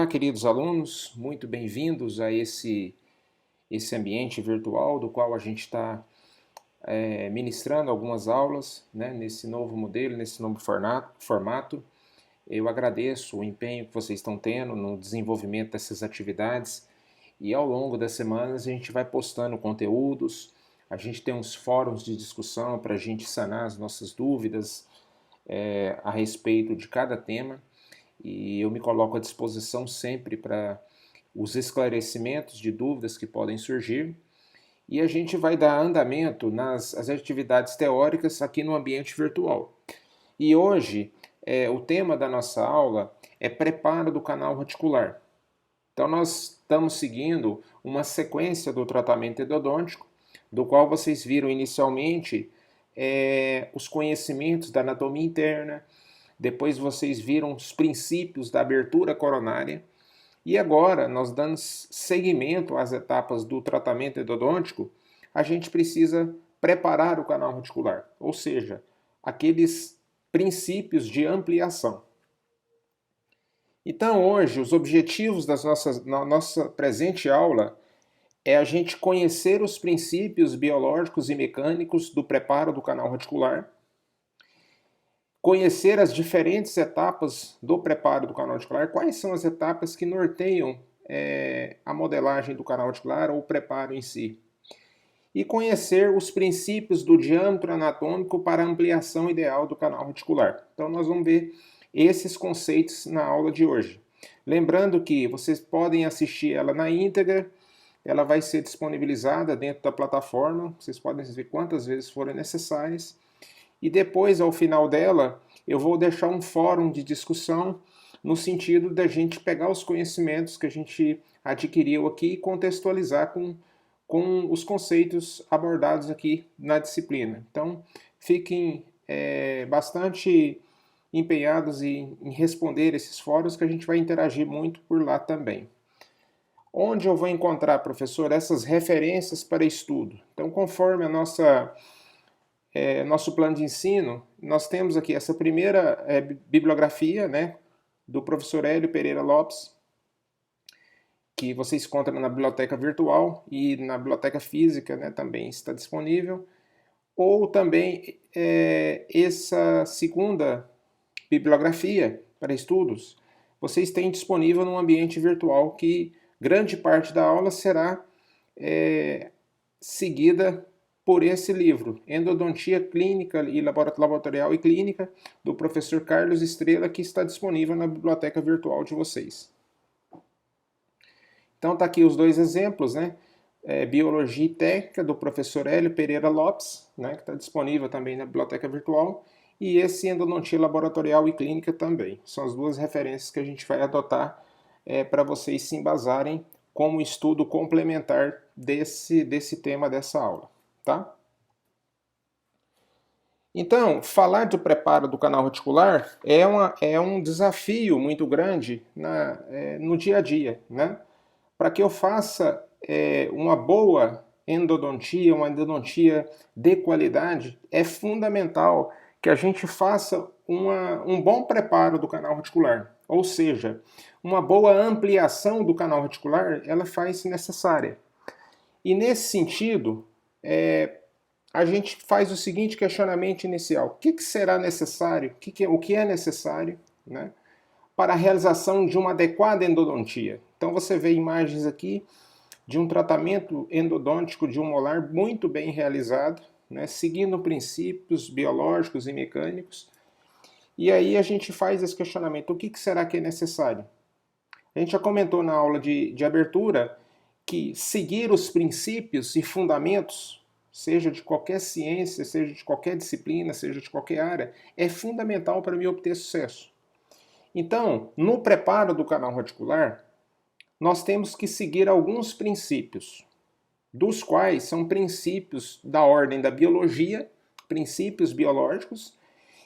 queridos alunos, muito bem-vindos a esse ambiente virtual do qual a gente está ministrando algumas aulas, né, nesse novo modelo, nesse novo formato. Eu agradeço o empenho que vocês estão tendo no desenvolvimento dessas atividades e ao longo das semanas a gente vai postando conteúdos, a gente tem uns fóruns de discussão para a gente sanar as nossas dúvidas a respeito de cada tema. E eu me coloco à disposição sempre para os esclarecimentos de dúvidas que podem surgir. E a gente vai dar andamento nas atividades teóricas aqui no ambiente virtual. E hoje, o tema da nossa aula é preparo do canal reticular. Então nós estamos seguindo uma sequência do tratamento endodôntico, do qual vocês viram inicialmente os conhecimentos da anatomia interna. Depois vocês viram os princípios da abertura coronária. E agora, nós dando seguimento às etapas do tratamento endodôntico, a gente precisa preparar o canal reticular, ou seja, aqueles princípios de ampliação. Então, hoje, os objetivos da nossa presente aula é a gente conhecer os princípios biológicos e mecânicos do preparo do canal reticular, conhecer as diferentes etapas do preparo do canal reticular, quais são as etapas que norteiam a modelagem do canal reticular ou o preparo em si. E conhecer os princípios do diâmetro anatômico para a ampliação ideal do canal reticular. Então nós vamos ver esses conceitos na aula de hoje. Lembrando que vocês podem assistir ela na íntegra, ela vai ser disponibilizada dentro da plataforma, vocês podem ver quantas vezes forem necessárias. E depois, ao final dela, eu vou deixar um fórum de discussão no sentido da gente pegar os conhecimentos que a gente adquiriu aqui e contextualizar com os conceitos abordados aqui na disciplina. Então, fiquem bastante empenhados em responder esses fóruns, que a gente vai interagir muito por lá também. Onde eu vou encontrar, professor, essas referências para estudo? Então, conforme a nosso plano de ensino, nós temos aqui essa primeira bibliografia, né, do professor Hélio Pereira Lopes, que você encontra na biblioteca virtual e na biblioteca física, né, também está disponível. Ou também essa segunda bibliografia para estudos, vocês têm disponível num ambiente virtual que grande parte da aula será seguida por esse livro, Endodontia Clínica e Laboratorial e Clínica, do professor Carlos Estrela, que está disponível na biblioteca virtual de vocês. Então tá aqui os dois exemplos, né? Biologia e Técnica, do professor Hélio Pereira Lopes, né, que está disponível também na biblioteca virtual, e esse Endodontia Laboratorial e Clínica também. São as duas referências que a gente vai adotar para vocês se embasarem como estudo complementar desse tema dessa aula. Tá? Então, falar do preparo do canal reticular é um desafio muito grande no dia a dia, né? Para que eu faça uma boa endodontia, uma endodontia de qualidade, é fundamental que a gente faça um bom preparo do canal reticular. Ou seja, uma boa ampliação do canal reticular, ela faz-se necessária. E nesse sentido, a gente faz o seguinte questionamento inicial: o que será necessário, o que é necessário, né, para a realização de uma adequada endodontia? Então você vê imagens aqui de um tratamento endodôntico de um molar muito bem realizado, né, seguindo princípios biológicos e mecânicos. E aí a gente faz esse questionamento: o que será que é necessário? A gente já comentou na aula de abertura que seguir os princípios e fundamentos, seja de qualquer ciência, seja de qualquer disciplina, seja de qualquer área, é fundamental para me obter sucesso. Então, no preparo do canal reticular, nós temos que seguir alguns princípios, dos quais são princípios da ordem da biologia, princípios biológicos,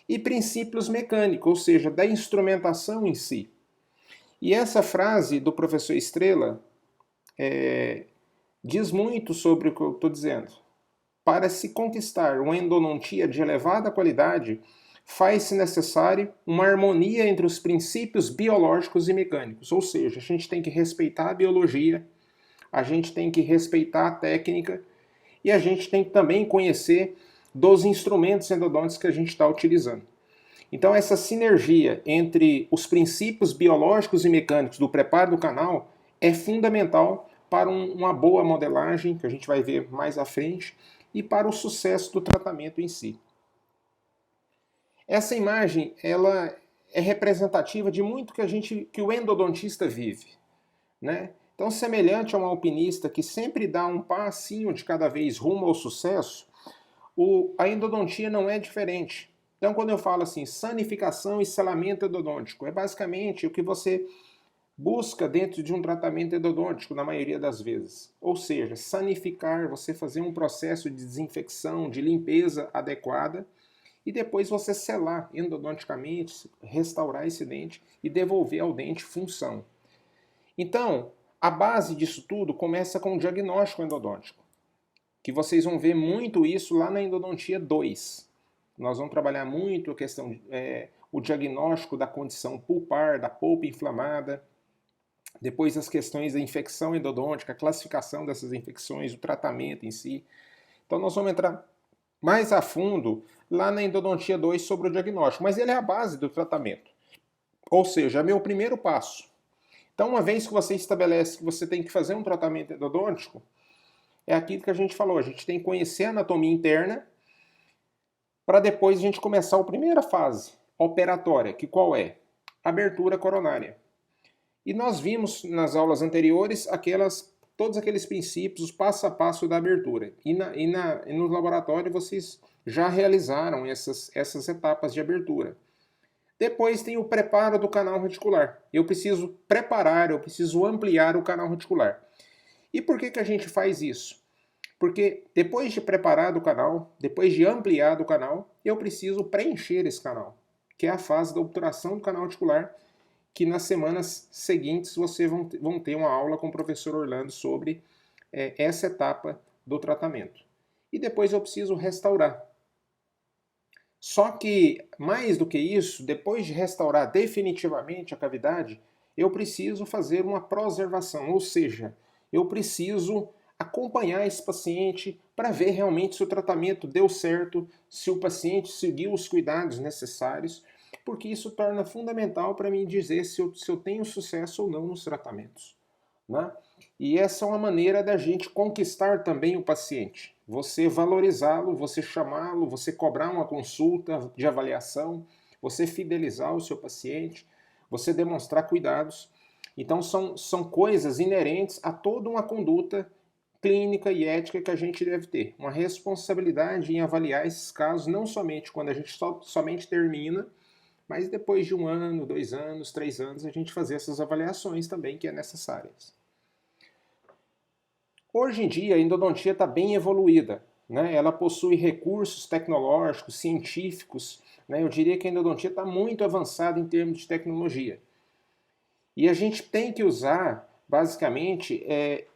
e princípios mecânicos, ou seja, da instrumentação em si. E essa frase do professor Estrela diz muito sobre o que eu estou dizendo. Para se conquistar uma endodontia de elevada qualidade, faz-se necessário uma harmonia entre os princípios biológicos e mecânicos, ou seja, a gente tem que respeitar a biologia, a gente tem que respeitar a técnica e a gente tem que também conhecer dos instrumentos endodônticos que a gente está utilizando. Então essa sinergia entre os princípios biológicos e mecânicos do preparo do canal é fundamental para uma boa modelagem, que a gente vai ver mais à frente, e para o sucesso do tratamento em si. Essa imagem, ela é representativa de muito que o endodontista vive, né? Então, semelhante a um alpinista que sempre dá um passinho de cada vez rumo ao sucesso, a endodontia não é diferente. Então, quando eu falo assim, sanificação e selamento endodôntico, é basicamente o que você busca dentro de um tratamento endodôntico, na maioria das vezes. Ou seja, sanificar, você fazer um processo de desinfecção, de limpeza adequada, e depois você selar endodonticamente, restaurar esse dente e devolver ao dente função. Então, a base disso tudo começa com o diagnóstico endodôntico, que vocês vão ver muito isso lá na endodontia 2. Nós vamos trabalhar muito a questão, o diagnóstico da condição pulpar, da polpa inflamada, depois as questões da infecção endodôntica, a classificação dessas infecções, o tratamento em si. Então nós vamos entrar mais a fundo lá na endodontia 2 sobre o diagnóstico, mas ele é a base do tratamento. Ou seja, é meu primeiro passo. Então, uma vez que você estabelece que você tem que fazer um tratamento endodôntico, é aquilo que a gente falou, a gente tem que conhecer a anatomia interna para depois a gente começar a primeira fase operatória, que qual é? Abertura coronária. E nós vimos nas aulas anteriores todos aqueles princípios, os passo a passo da abertura. E no laboratório vocês já realizaram essas etapas de abertura. Depois tem o preparo do canal reticular. Eu preciso preparar, eu preciso ampliar o canal reticular. E por que a gente faz isso? Porque depois de preparar o canal, depois de ampliar o canal, eu preciso preencher esse canal, que é a fase da obturação do canal reticular, que nas semanas seguintes vocês vão ter uma aula com o professor Orlando sobre essa etapa do tratamento. E depois eu preciso restaurar. Só que, mais do que isso, depois de restaurar definitivamente a cavidade, eu preciso fazer uma preservação, ou seja, eu preciso acompanhar esse paciente para ver realmente se o tratamento deu certo, se o paciente seguiu os cuidados necessários, porque isso torna fundamental para mim dizer se eu tenho sucesso ou não nos tratamentos, né? E essa é uma maneira da gente conquistar também o paciente. Você valorizá-lo, você chamá-lo, você cobrar uma consulta de avaliação, você fidelizar o seu paciente, você demonstrar cuidados. Então são coisas inerentes a toda uma conduta clínica e ética que a gente deve ter. Uma responsabilidade em avaliar esses casos, não somente quando a gente somente termina, mas depois de 1 ano, 2 anos, 3 anos, a gente fazer essas avaliações também que é necessárias. Hoje em dia, a endodontia está bem evoluída, né? Ela possui recursos tecnológicos, científicos, né? Eu diria que a endodontia está muito avançada em termos de tecnologia. E a gente tem que usar, basicamente,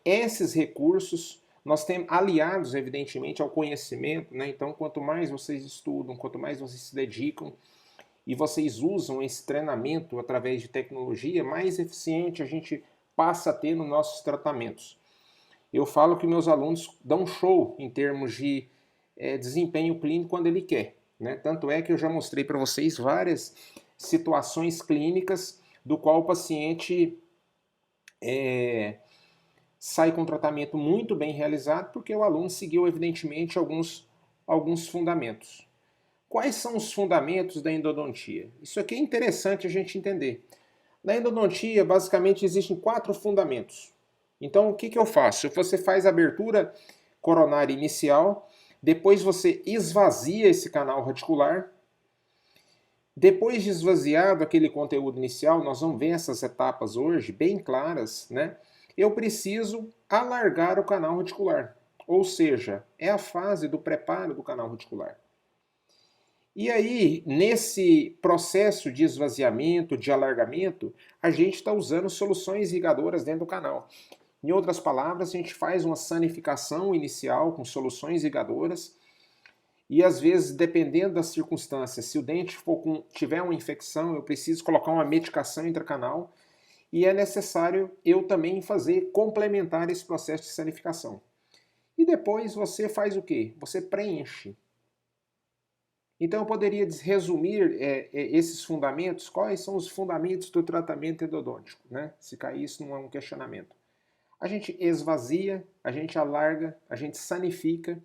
esses recursos, nós temos aliados, evidentemente, ao conhecimento, né? Então, quanto mais vocês estudam, quanto mais vocês se dedicam e vocês usam esse treinamento através de tecnologia, mais eficiente a gente passa a ter nos nossos tratamentos. Eu falo que meus alunos dão show em termos de desempenho clínico quando ele quer, né? Tanto é que eu já mostrei para vocês várias situações clínicas do qual o paciente sai com um tratamento muito bem realizado porque o aluno seguiu, evidentemente, alguns fundamentos. Quais são os fundamentos da endodontia? Isso aqui é interessante a gente entender. Na endodontia, basicamente, existem 4 fundamentos. Então, o que eu faço? Você faz a abertura coronária inicial, depois você esvazia esse canal reticular. Depois de esvaziado aquele conteúdo inicial, nós vamos ver essas etapas hoje bem claras, né? Eu preciso alargar o canal reticular, ou seja, é a fase do preparo do canal reticular. E aí, nesse processo de esvaziamento, de alargamento, a gente está usando soluções irrigadoras dentro do canal. Em outras palavras, a gente faz uma sanificação inicial com soluções irrigadoras E às vezes, dependendo das circunstâncias, se o dente tiver uma infecção, eu preciso colocar uma medicação intracanal e é necessário eu também fazer complementar esse processo de sanificação. E depois você faz o quê? Você preenche. Então eu poderia resumir esses fundamentos, quais são os fundamentos do tratamento endodôntico, né? Se cair isso não é um questionamento. A gente esvazia, a gente alarga, a gente sanifica,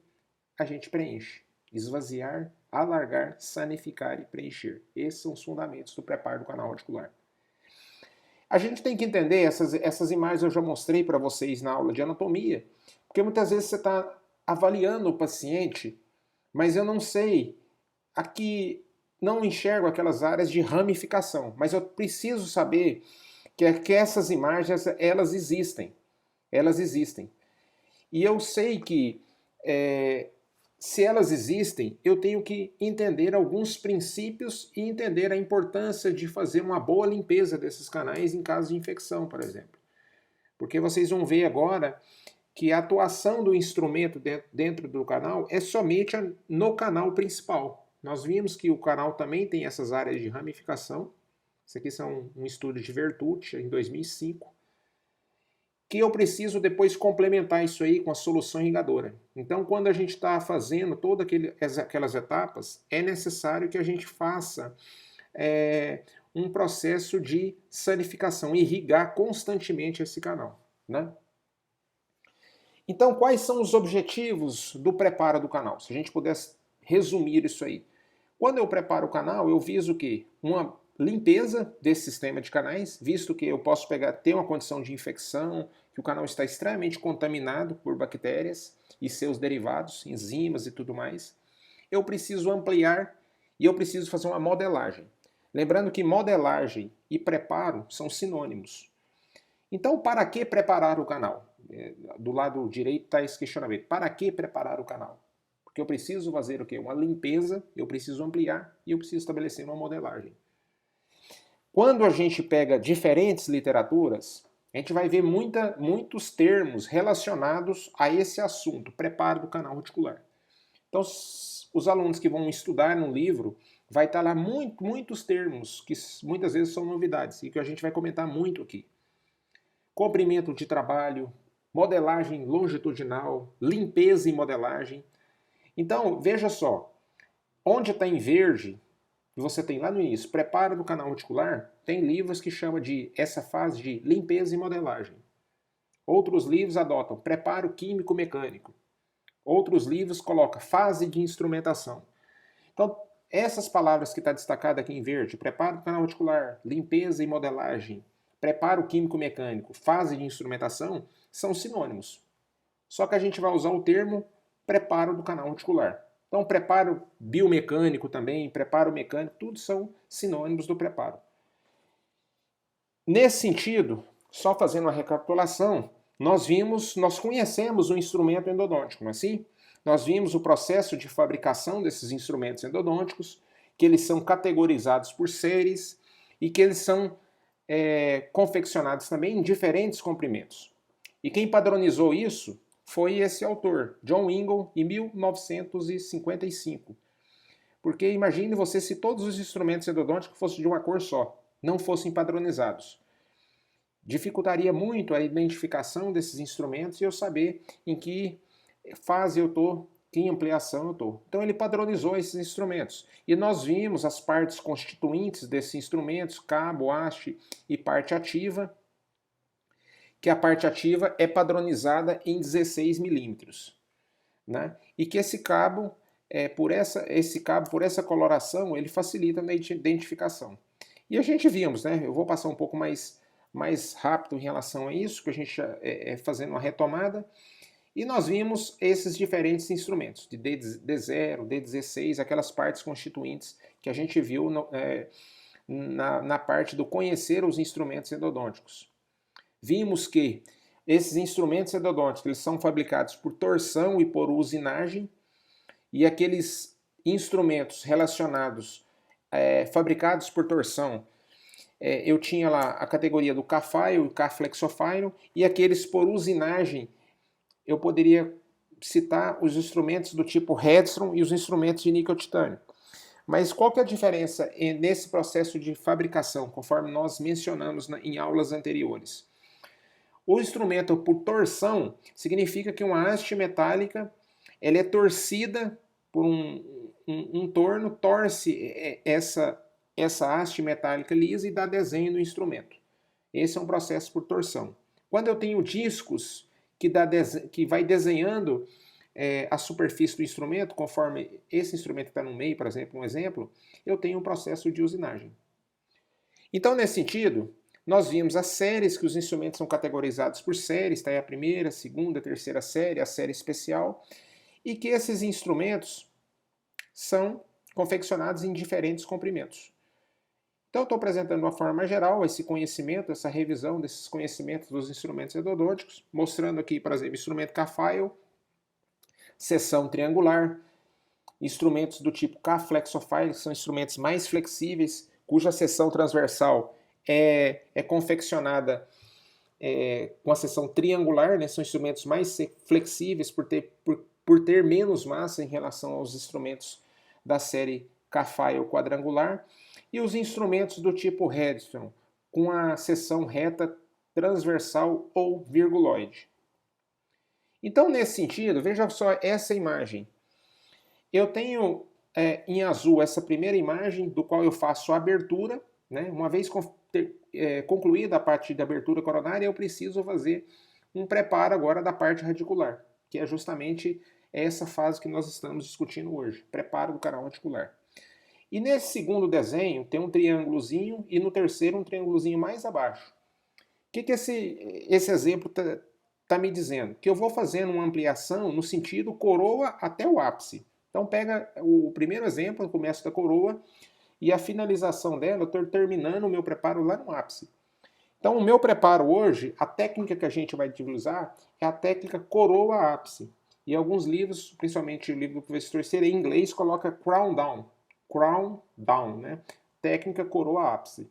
a gente preenche. Esvaziar, alargar, sanificar e preencher. Esses são os fundamentos do preparo do canal radicular. A gente tem que entender, essas imagens eu já mostrei para vocês na aula de anatomia, porque muitas vezes você está avaliando o paciente, mas eu não sei, aqui não enxergo aquelas áreas de ramificação, mas eu preciso saber que essas imagens, elas existem. Elas existem. E eu sei que se elas existem, eu tenho que entender alguns princípios e entender a importância de fazer uma boa limpeza desses canais em caso de infecção, por exemplo. Porque vocês vão ver agora que a atuação do instrumento dentro do canal é somente no canal principal. Nós vimos que o canal também tem essas áreas de ramificação. Isso aqui são um estudo de Vertucci, em 2005. Que eu preciso depois complementar isso aí com a solução irrigadora. Então, quando a gente está fazendo todas aquelas etapas, é necessário que a gente faça um processo de sanificação, irrigar constantemente esse canal, né? Então, quais são os objetivos do preparo do canal? Se a gente pudesse resumir isso aí. Quando eu preparo o canal, eu viso o quê? Uma limpeza desse sistema de canais, visto que eu posso ter uma condição de infecção, que o canal está extremamente contaminado por bactérias e seus derivados, enzimas e tudo mais. Eu preciso ampliar e eu preciso fazer uma modelagem. Lembrando que modelagem e preparo são sinônimos. Então, para que preparar o canal? Do lado direito está esse questionamento. Para que preparar o canal? Porque eu preciso fazer o quê? Uma limpeza, eu preciso ampliar e eu preciso estabelecer uma modelagem. Quando a gente pega diferentes literaturas, a gente vai ver muitos termos relacionados a esse assunto, preparo do canal radicular. Então, os alunos que vão estudar no livro, vai estar lá muitos termos, que muitas vezes são novidades, e que a gente vai comentar muito aqui. Comprimento de trabalho, modelagem longitudinal, limpeza e modelagem. Então, veja só, onde está em verde, você tem lá no início, preparo do canal radicular, tem livros que chamam de essa fase de limpeza e modelagem. Outros livros adotam preparo químico-mecânico. Outros livros colocam fase de instrumentação. Então, essas palavras que está destacada aqui em verde, preparo do canal radicular, limpeza e modelagem, preparo químico-mecânico, fase de instrumentação, são sinônimos. Só que a gente vai usar o termo preparo do canal radicular. Então, preparo biomecânico também, preparo mecânico, tudo são sinônimos do preparo. Nesse sentido, só fazendo uma recapitulação, nós conhecemos o instrumento endodôntico, não é assim? Nós vimos o processo de fabricação desses instrumentos endodônticos, que eles são categorizados por séries e que eles são confeccionados também em diferentes comprimentos. E quem padronizou isso foi esse autor, John Ingle, em 1955. Porque imagine você se todos os instrumentos endodônticos fossem de uma cor só, não fossem padronizados. Dificultaria muito a identificação desses instrumentos e eu saber em que fase eu estou, que ampliação eu estou. Então ele padronizou esses instrumentos. E nós vimos as partes constituintes desses instrumentos, cabo, haste e parte ativa, que a parte ativa é padronizada em 16 milímetros, né? E que esse cabo, por essa coloração, ele facilita na identificação. E a gente vimos, né? Eu vou passar um pouco mais rápido em relação a isso, que a gente fazendo uma retomada. E nós vimos esses diferentes instrumentos, de D0, D16, aquelas partes constituintes que a gente viu na parte do conhecer os instrumentos endodônticos. Vimos que esses instrumentos endodônticos eles são fabricados por torção e por usinagem, e aqueles instrumentos relacionados, fabricados por torção, eu tinha lá a categoria do K-File e K-Flexofile, e aqueles por usinagem, eu poderia citar os instrumentos do tipo Redstone e os instrumentos de níquel-titânio. Mas qual que é a diferença nesse processo de fabricação, conforme nós mencionamos em aulas anteriores? O instrumento por torção significa que uma haste metálica ela é torcida por um torno, torce essa haste metálica lisa e dá desenho no instrumento. Esse é um processo por torção. Quando eu tenho discos que vai desenhando a superfície do instrumento, conforme esse instrumento que está no meio, por exemplo, um exemplo, eu tenho um processo de usinagem. Então, nesse sentido, nós vimos as séries, que os instrumentos são categorizados por séries, tá? A primeira, a segunda, a terceira série, a série especial, e que esses instrumentos são confeccionados em diferentes comprimentos. Então, estou apresentando de uma forma geral esse conhecimento, essa revisão desses conhecimentos dos instrumentos endodônticos, mostrando aqui, por exemplo, instrumento K-File, seção triangular, instrumentos do tipo K-Flexofile, que são instrumentos mais flexíveis, cuja seção transversal é confeccionada com a seção triangular, né? São instrumentos mais flexíveis por ter menos massa em relação aos instrumentos da série K-File quadrangular, e os instrumentos do tipo Redstone, com a seção reta transversal ou virguloide. Então, nesse sentido, veja só essa imagem. Eu tenho em azul essa primeira imagem, do qual eu faço a abertura, né? Uma vez concluída a parte de abertura coronária, eu preciso fazer um preparo agora da parte radicular, que é justamente essa fase que nós estamos discutindo hoje, preparo do canal radicular. E nesse segundo desenho tem um triângulozinho e no terceiro um triângulozinho mais abaixo. O que esse exemplo está me dizendo? Que eu vou fazendo uma ampliação no sentido coroa até o ápice. Então pega o primeiro exemplo, eu começo da coroa, e a finalização dela, eu estou terminando o meu preparo lá no ápice. Então o meu preparo hoje, a técnica que a gente vai utilizar é a técnica coroa ápice. E alguns livros, principalmente o livro do professor Cera, em inglês, coloca crown down. Crown down, né? Técnica coroa ápice.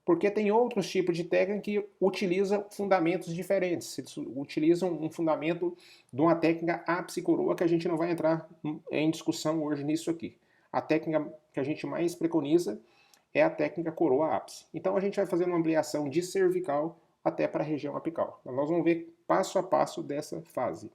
Porque tem outros tipos de técnica que utilizam fundamentos diferentes. Eles utilizam um fundamento de uma técnica ápice-coroa que a gente não vai entrar em discussão hoje nisso aqui. A técnica que a gente mais preconiza é a técnica coroa-ápice. Então a gente vai fazer uma ampliação de cervical até para a região apical. Nós vamos ver passo a passo dessa fase.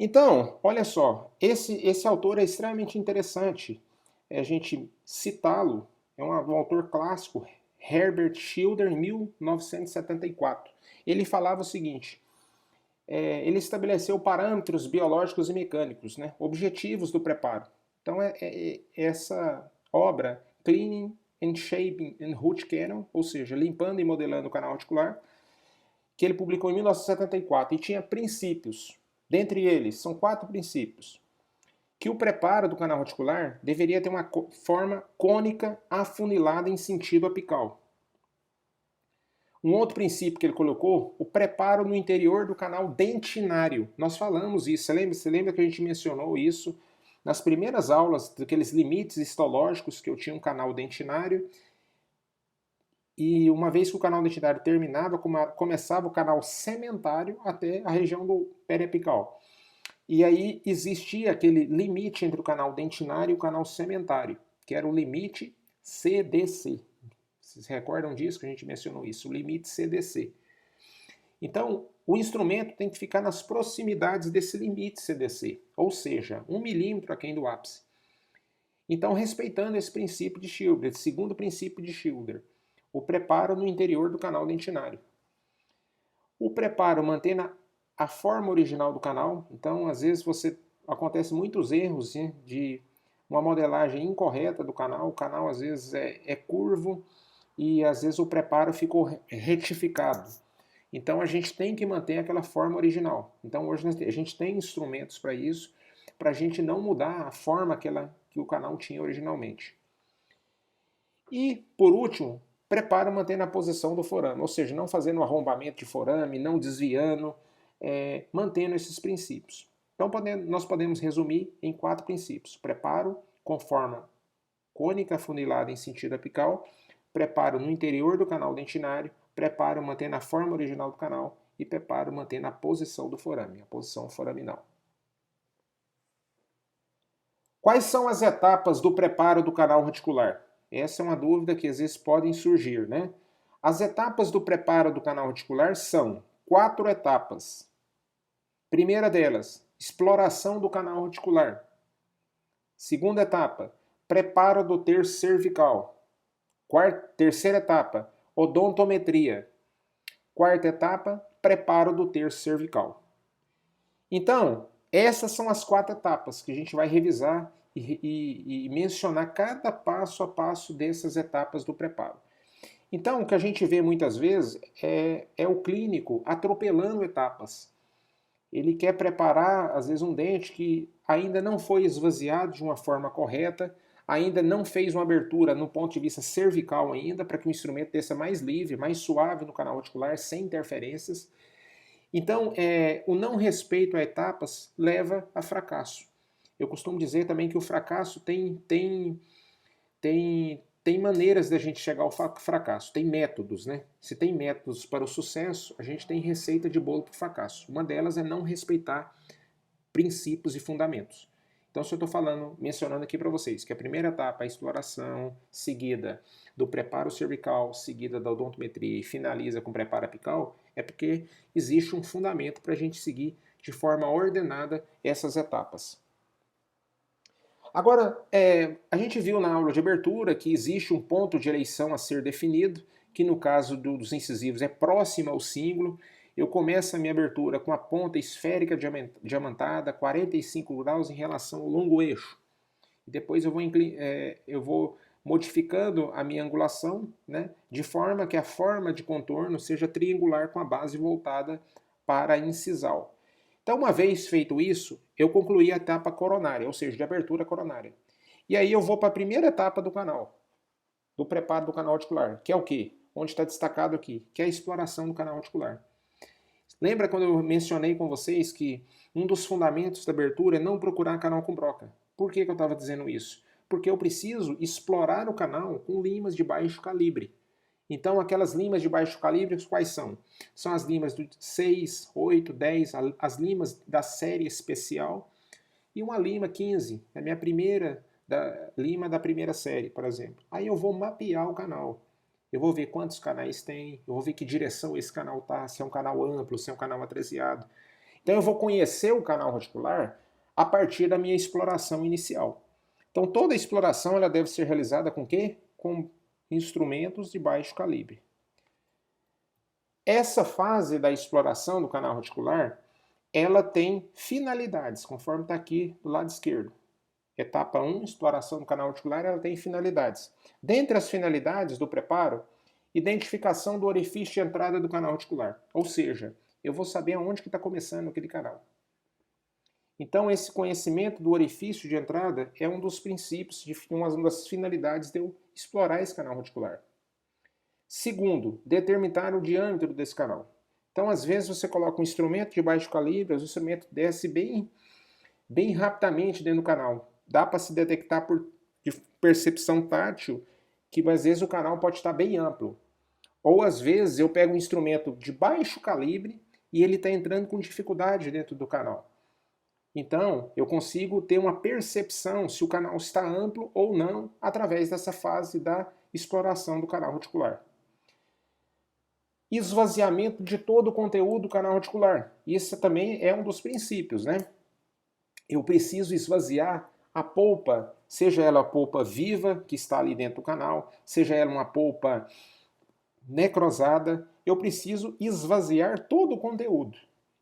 Então, olha só, esse autor é extremamente interessante a gente citá-lo. É um autor clássico, Herbert Schilder, em 1974. Ele falava o seguinte, ele estabeleceu parâmetros biológicos e mecânicos, né, objetivos do preparo. Então, essa obra, Cleaning and Shaping and Root Canal, ou seja, limpando e modelando o canal articular, que ele publicou em 1974, e tinha princípios. Dentre eles, são 4 princípios. Que o preparo do canal radicular deveria ter uma forma cônica afunilada em sentido apical. Um outro princípio que ele colocou, o preparo no interior do canal dentinário. Nós falamos isso, você lembra que a gente mencionou isso nas primeiras aulas, daqueles limites histológicos que eu tinha um canal dentinário, e uma vez que o canal dentinário terminava, começava o canal sementário até a região do periapical. E aí existia aquele limite entre o canal dentinário e o canal sementário, que era o limite CDC. Vocês recordam disso, que a gente mencionou isso, o limite CDC. Então, o instrumento tem que ficar nas proximidades desse limite CDC, ou seja, 1 milímetro aquém do ápice. Então, respeitando esse princípio de Schilder, esse segundo princípio de Schilder, o preparo no interior do canal dentinário. O preparo mantendo a forma original do canal. Então, às vezes, acontece muitos erros, né, de uma modelagem incorreta do canal. O canal, às vezes, é curvo e, às vezes, o preparo ficou retificado. Então, a gente tem que manter aquela forma original. Então, hoje a gente tem instrumentos para isso, para a gente não mudar a forma que o canal tinha originalmente. E, por último, preparo mantendo a posição do forame, ou seja, não fazendo arrombamento de forame, não desviando, mantendo esses princípios. Então nós podemos resumir em 4 princípios. Preparo com forma cônica afunilada em sentido apical, preparo no interior do canal dentinário, preparo mantendo a forma original do canal e preparo mantendo a posição do forame, a posição foraminal. Quais são as etapas do preparo do canal reticular? Essa é uma dúvida que às vezes podem surgir, né? As etapas do preparo do canal reticular são 4 etapas. Primeira delas, exploração do canal reticular. Segunda etapa, preparo do terço cervical. Terceira etapa, odontometria. Quarta etapa, preparo do terço cervical. Então, essas são as 4 etapas que a gente vai revisar e mencionar cada passo a passo dessas etapas do preparo. Então, o que a gente vê muitas vezes é o clínico atropelando etapas. Ele quer preparar, às vezes, um dente que ainda não foi esvaziado de uma forma correta, ainda não fez uma abertura no ponto de vista cervical ainda, para que o instrumento desça mais livre, mais suave no canal reticular, sem interferências. Então, o não respeito a etapas leva a fracasso. Eu costumo dizer também que o fracasso tem maneiras da gente chegar ao fracasso, tem métodos, né? Se tem métodos para o sucesso, a gente tem receita de bolo para o fracasso. Uma delas é não respeitar princípios e fundamentos. Então, se eu estou mencionando aqui para vocês que a primeira etapa é a exploração, seguida do preparo cervical, seguida da odontometria e finaliza com preparo apical, é porque existe um fundamento para a gente seguir de forma ordenada essas etapas. Agora, a gente viu na aula de abertura que existe um ponto de eleição a ser definido, que no caso dos incisivos é próximo ao cíngulo. Eu começo a minha abertura com a ponta esférica diamantada, 45 graus em relação ao longo eixo. E depois eu vou modificando a minha angulação, né, de forma que a forma de contorno seja triangular com a base voltada para a incisal. Então, uma vez feito isso, eu concluí a etapa coronária, ou seja, de abertura coronária. E aí eu vou para a primeira etapa do canal, do preparo do canal articular, que é o quê? Onde está destacado aqui, que é a exploração do canal articular. Lembra quando eu mencionei com vocês que um dos fundamentos da abertura é não procurar canal com broca? Por que eu estava dizendo isso? Porque eu preciso explorar o canal com limas de baixo calibre. Então, aquelas limas de baixo calibre, quais são? São as limas do 6, 8, 10, as limas da série especial e uma lima 15, a minha primeira lima da primeira série, por exemplo. Aí eu vou mapear o canal. Eu vou ver quantos canais tem, eu vou ver que direção esse canal está, se é um canal amplo, se é um canal atresiado. Então eu vou conhecer o canal reticular a partir da minha exploração inicial. Então toda exploração ela deve ser realizada com o quê? Com instrumentos de baixo calibre. Essa fase da exploração do canal reticular, ela tem finalidades, conforme está aqui do lado esquerdo. Etapa 1, exploração do canal reticular, ela tem finalidades. Dentre as finalidades do preparo, identificação do orifício de entrada do canal reticular. Ou seja, eu vou saber aonde que está começando aquele canal. Então, esse conhecimento do orifício de entrada é um dos princípios, uma das finalidades de eu explorar esse canal reticular. Segundo, determinar o diâmetro desse canal. Então, às vezes, você coloca um instrumento de baixo calibre, o instrumento desce bem rapidamente dentro do canal. Dá para se detectar de percepção tátil que, às vezes, o canal pode estar bem amplo. Ou, às vezes, eu pego um instrumento de baixo calibre e ele está entrando com dificuldade dentro do canal. Então, eu consigo ter uma percepção se o canal está amplo ou não através dessa fase da exploração do canal reticular. Esvaziamento de todo o conteúdo do canal reticular. Isso também é um dos princípios, né? Eu preciso esvaziar a polpa, seja ela a polpa viva, que está ali dentro do canal, seja ela uma polpa necrosada, eu preciso esvaziar todo o conteúdo.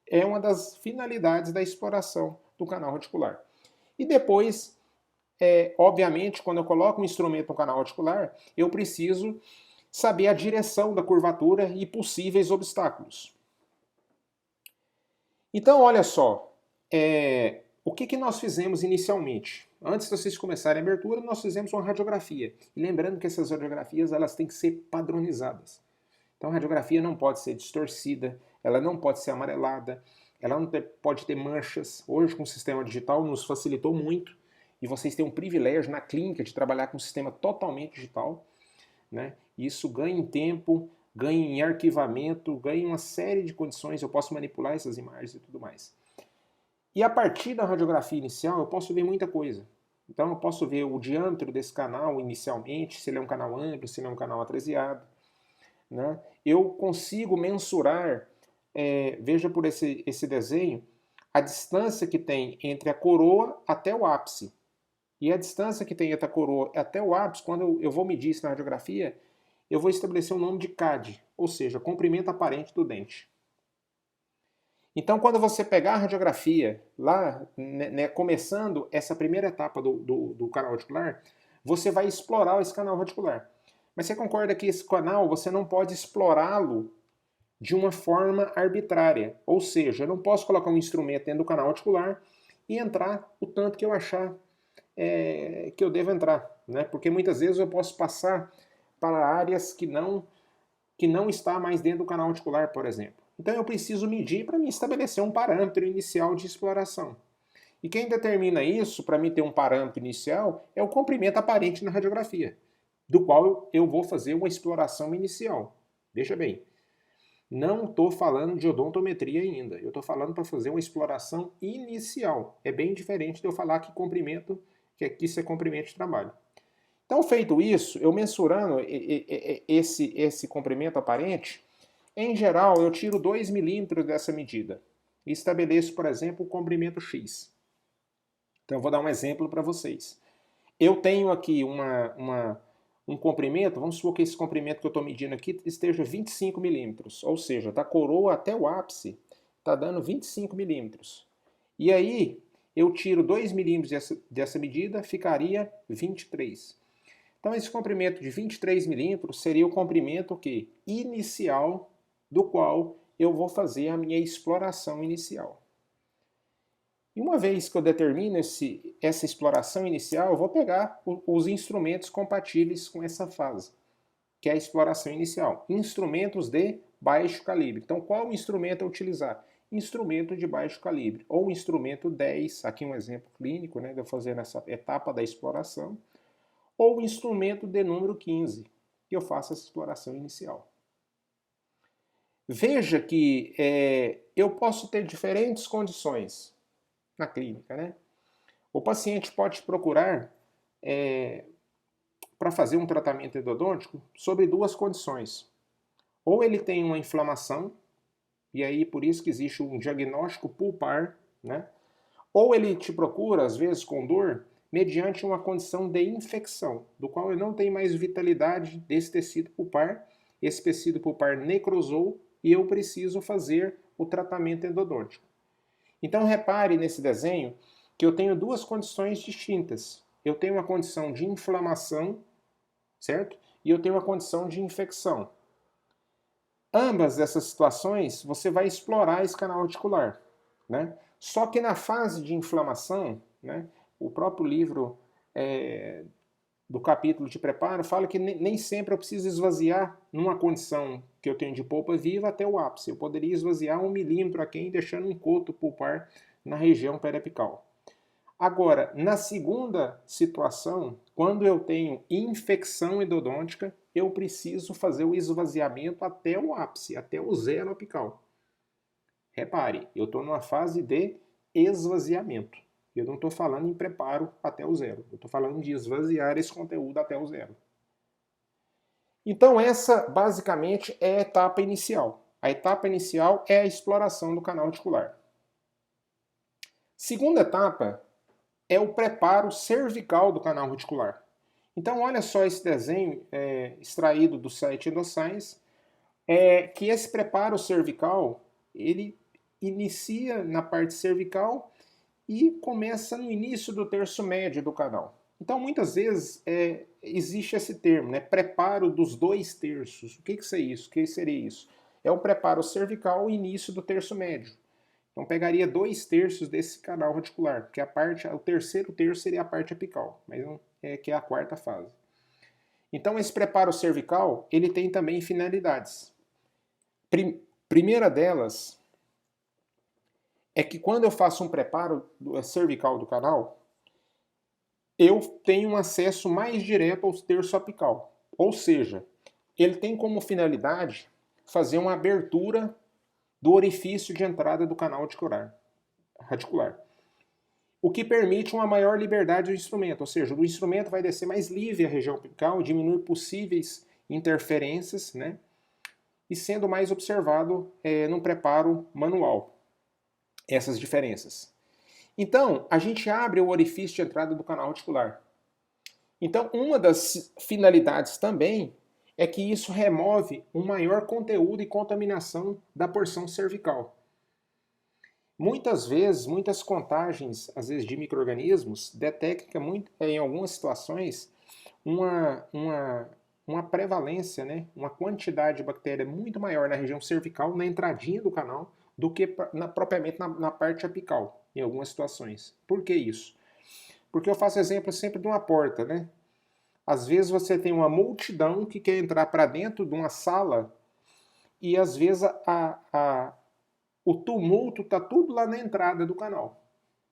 É uma das finalidades da exploração do canal reticular. E depois, obviamente, quando eu coloco um instrumento no canal reticular, eu preciso saber a direção da curvatura e possíveis obstáculos. Então, olha só, o que nós fizemos inicialmente? Antes de vocês começarem a abertura, nós fizemos uma radiografia. E lembrando que essas radiografias elas têm que ser padronizadas. Então, a radiografia não pode ser distorcida, ela não pode ser amarelada, ela não pode ter manchas. Hoje, com o sistema digital, nos facilitou muito. E vocês têm um privilégio na clínica de trabalhar com um sistema totalmente digital, né? Isso ganha em tempo, ganha em arquivamento, ganha em uma série de condições, eu posso manipular essas imagens e tudo mais. E a partir da radiografia inicial eu posso ver muita coisa. Então eu posso ver o diâmetro desse canal inicialmente, se ele é um canal amplo, se ele é um canal atresiado, né? Eu consigo mensurar, veja por esse desenho, a distância que tem entre a coroa até o ápice. E a distância que tem entre a coroa até o ápice, quando eu vou medir isso na radiografia, eu vou estabelecer um nome de CAD, ou seja, comprimento aparente do dente. Então, quando você pegar a radiografia, lá, né, começando essa primeira etapa do canal radicular, você vai explorar esse canal radicular. Mas você concorda que esse canal, você não pode explorá-lo de uma forma arbitrária. Ou seja, eu não posso colocar um instrumento dentro do canal radicular e entrar o tanto que eu achar que eu devo entrar. Né? Porque muitas vezes eu posso passar para áreas que não está mais dentro do canal radicular, por exemplo. Então eu preciso medir para me estabelecer um parâmetro inicial de exploração. E quem determina isso, para mim ter um parâmetro inicial, é o comprimento aparente na radiografia, do qual eu vou fazer uma exploração inicial. Veja bem, não estou falando de odontometria ainda, eu estou falando para fazer uma exploração inicial. É bem diferente de eu falar que comprimento, que isso é comprimento de trabalho. Então, feito isso, eu mensurando esse comprimento aparente, em geral, eu tiro 2 milímetros dessa medida e estabeleço, por exemplo, o comprimento X. Então, eu vou dar um exemplo para vocês. Eu tenho aqui um comprimento, vamos supor que esse comprimento que eu estou medindo aqui esteja 25 milímetros, ou seja, da coroa até o ápice, está dando 25 milímetros. E aí, eu tiro 2 milímetros dessa medida, ficaria 23. Então, esse comprimento de 23 milímetros seria o comprimento inicial do qual eu vou fazer a minha exploração inicial. E uma vez que eu determino essa exploração inicial, eu vou pegar os instrumentos compatíveis com essa fase, que é a exploração inicial. Instrumentos de baixo calibre. Então, qual instrumento eu utilizar? Instrumento de baixo calibre, ou instrumento 10, aqui um exemplo clínico, né, de eu fazer nessa etapa da exploração, ou instrumento de número 15, que eu faço essa exploração inicial. Veja que eu posso ter diferentes condições na clínica, né? O paciente pode procurar para fazer um tratamento endodôntico sobre duas condições. Ou ele tem uma inflamação, e aí por isso que existe um diagnóstico pulpar, né? Ou ele te procura, às vezes com dor, mediante uma condição de infecção, do qual eu não tenho mais vitalidade desse tecido pulpar, esse tecido pulpar necrosou e eu preciso fazer o tratamento endodôntico. Então repare nesse desenho que eu tenho duas condições distintas. Eu tenho uma condição de inflamação, certo? E eu tenho uma condição de infecção. Ambas essas situações você vai explorar esse canal articular, né? Só que na fase de inflamação, né, o próprio livro do capítulo de preparo fala que nem sempre eu preciso esvaziar numa condição que eu tenho de polpa viva até o ápice. Eu poderia esvaziar 1 milímetro aqui, deixando um coto pulpar na região periapical. Agora, na segunda situação, quando eu tenho infecção endodôntica, eu preciso fazer o esvaziamento até o ápice, até o zero apical. Repare, eu estou numa fase de esvaziamento. Eu não estou falando em preparo até o zero. Eu estou falando de esvaziar esse conteúdo até o zero. Então essa basicamente é a etapa inicial. A etapa inicial é a exploração do canal articular. Segunda etapa é o preparo cervical do canal radicular. Então olha só esse desenho extraído do site Endoscience, que esse preparo cervical, ele inicia na parte cervical e começa no início do terço médio do canal. Então, muitas vezes, existe esse termo, né? Preparo dos 2 terços. O que seria isso? O que seria isso? É o preparo cervical, início do terço médio. Então, pegaria 2 terços desse canal radicular, porque o terceiro terço seria a parte apical, mas que é a quarta fase. Então, esse preparo cervical, ele tem também finalidades. Primeira delas é que quando eu faço um preparo cervical do canal, eu tenho um acesso mais direto ao terço apical. Ou seja, ele tem como finalidade fazer uma abertura do orifício de entrada do canal radicular, o que permite uma maior liberdade do instrumento, ou seja, o instrumento vai descer mais livre a região apical, diminuir possíveis interferências, né, e sendo mais observado no preparo manual, essas diferenças. Então, a gente abre o orifício de entrada do canal radicular. Então, uma das finalidades também é que isso remove um maior conteúdo e contaminação da porção cervical. Muitas vezes, muitas contagens, às vezes de micro-organismos, detectam muito, em algumas situações uma prevalência, né, uma quantidade de bactéria muito maior na região cervical, na entradinha do canal, do que propriamente na parte apical, em algumas situações. Por que isso? Porque eu faço exemplo sempre de uma porta, né? Às vezes você tem uma multidão que quer entrar para dentro de uma sala e às vezes o tumulto está tudo lá na entrada do canal.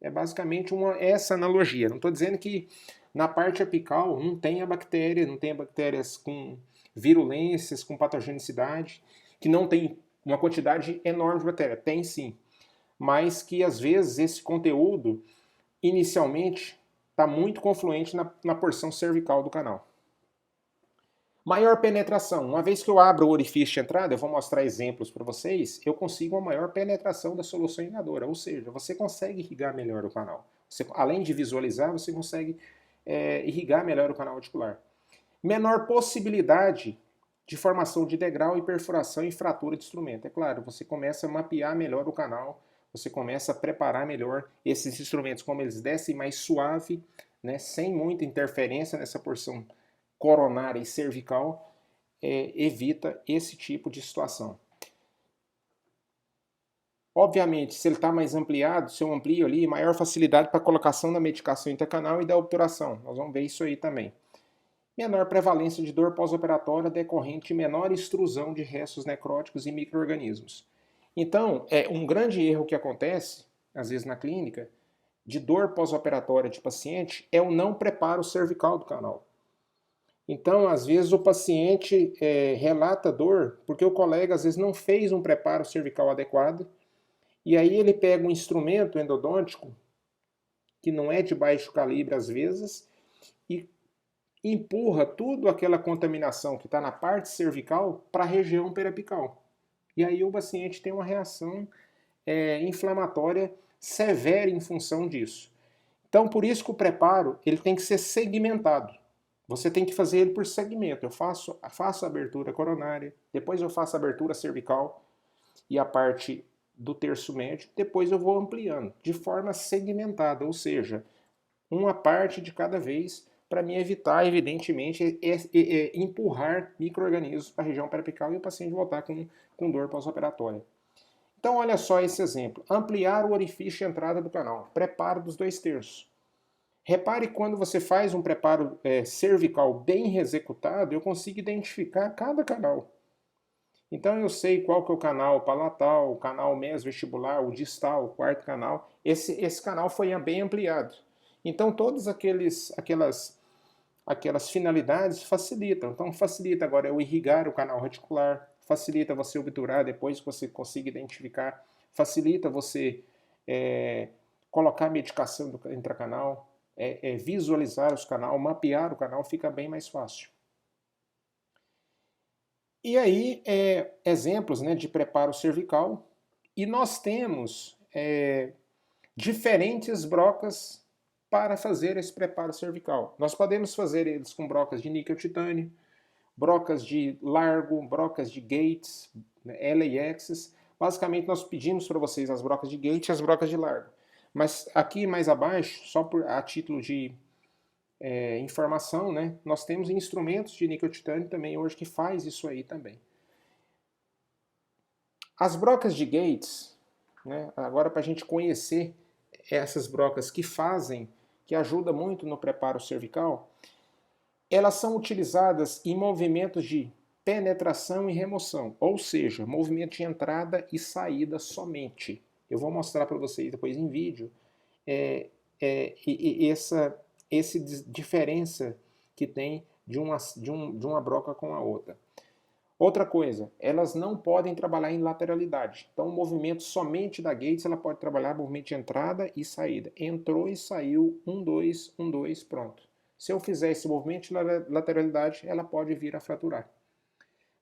É basicamente essa analogia. Não estou dizendo que na parte apical não tenha bactéria, não tenha bactérias com virulências, com patogenicidade, que não tem uma quantidade enorme de bactéria. Tem sim. Mas que às vezes esse conteúdo, inicialmente, está muito confluente na porção cervical do canal. Maior penetração. Uma vez que eu abro o orifício de entrada, eu vou mostrar exemplos para vocês, eu consigo uma maior penetração da solução irrigadora, ou seja, você consegue irrigar melhor o canal. Você, além de visualizar, você consegue irrigar melhor o canal radicular. Menor possibilidade de formação de degrau e perfuração e fratura de instrumento. É claro, você começa a mapear melhor o canal, você começa a preparar melhor esses instrumentos, como eles descem mais suave, né, sem muita interferência nessa porção coronária e cervical, evita esse tipo de situação. Obviamente, se ele está mais ampliado, se eu amplio ali, maior facilidade para a colocação da medicação intercanal e da obturação. Nós vamos ver isso aí também. Menor prevalência de dor pós-operatória decorrente de menor extrusão de restos necróticos e micro-organismos. Então, um grande erro que acontece, às vezes na clínica, de dor pós-operatória de paciente, é o não preparo cervical do canal. Então, às vezes, o paciente relata dor porque o colega, às vezes, não fez um preparo cervical adequado, e aí ele pega um instrumento endodôntico, que não é de baixo calibre às vezes, e empurra tudo aquela contaminação que está na parte cervical para a região periapical. E aí o paciente tem uma reação inflamatória severa em função disso. Então, por isso que o preparo ele tem que ser segmentado. Você tem que fazer ele por segmento. Eu faço a abertura coronária, depois eu faço a abertura cervical e a parte do terço médio, depois eu vou ampliando de forma segmentada, ou seja, uma parte de cada vez, para me evitar, evidentemente, empurrar micro-organismos para a região periapical e o paciente voltar com dor pós-operatória. Então, olha só esse exemplo. Ampliar o orifício de entrada do canal. Preparo dos 2/3. Repare quando você faz um preparo cervical bem executado, eu consigo identificar cada canal. Então eu sei qual que é o canal palatal, o canal mesovestibular, o distal, o quarto canal. Esse canal foi bem ampliado. Então todas aquelas finalidades facilitam. Então facilita agora eu irrigar o canal radicular, facilita você obturar depois que você consiga identificar, facilita você colocar medicação do intracanal, visualizar os canais, mapear o canal, fica bem mais fácil. E aí, exemplos, né, de preparo cervical, e nós temos diferentes brocas para fazer esse preparo cervical. Nós podemos fazer eles com brocas de níquel-titânio, brocas de largo, brocas de Gates, né, LAXs. Basicamente, nós pedimos para vocês as brocas de Gates e as brocas de largo. Mas aqui mais abaixo, só a título de informação, né, nós temos instrumentos de níquel-titânio também hoje que faz isso aí também. As brocas de Gates, né, agora para a gente conhecer essas brocas que fazem, que ajudam muito no preparo cervical, elas são utilizadas em movimentos de penetração e remoção, ou seja, movimento de entrada e saída somente. Eu vou mostrar para vocês depois em vídeo essa diferença que tem de uma broca com a outra. Outra coisa, elas não podem trabalhar em lateralidade. Então, o movimento somente da gates, ela pode trabalhar movimento de entrada e saída. Entrou e saiu, 1, 2, 1, 2, pronto. Se eu fizer esse movimento de lateralidade, ela pode vir a fraturar.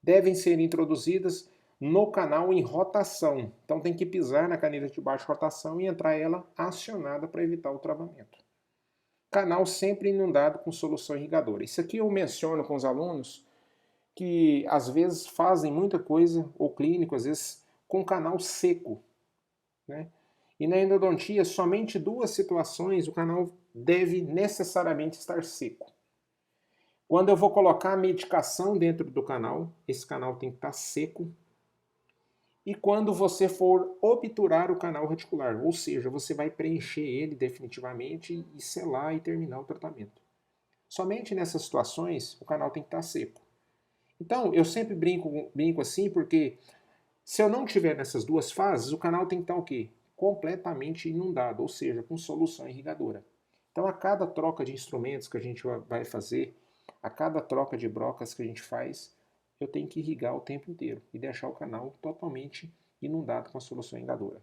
Devem ser introduzidas no canal em rotação. Então, tem que pisar na caneta de baixa rotação e entrar ela acionada para evitar o travamento. Canal sempre inundado com solução irrigadora. Isso aqui eu menciono com os alunos que às vezes fazem muita coisa, ou clínico, às vezes com canal seco, né? E na endodontia, somente 2 situações o canal deve necessariamente estar seco. Quando eu vou colocar a medicação dentro do canal, esse canal tem que estar seco. E quando você for obturar o canal reticular, ou seja, você vai preencher ele definitivamente e selar e terminar o tratamento. Somente nessas situações o canal tem que estar seco. Então, eu sempre brinco assim, porque se eu não tiver nessas 2 fases, o canal tem que estar o quê? Completamente inundado, ou seja, com solução irrigadora. Então, a cada troca de instrumentos que a gente vai fazer, a cada troca de brocas que a gente faz, eu tenho que irrigar o tempo inteiro e deixar o canal totalmente inundado com a solução irrigadora.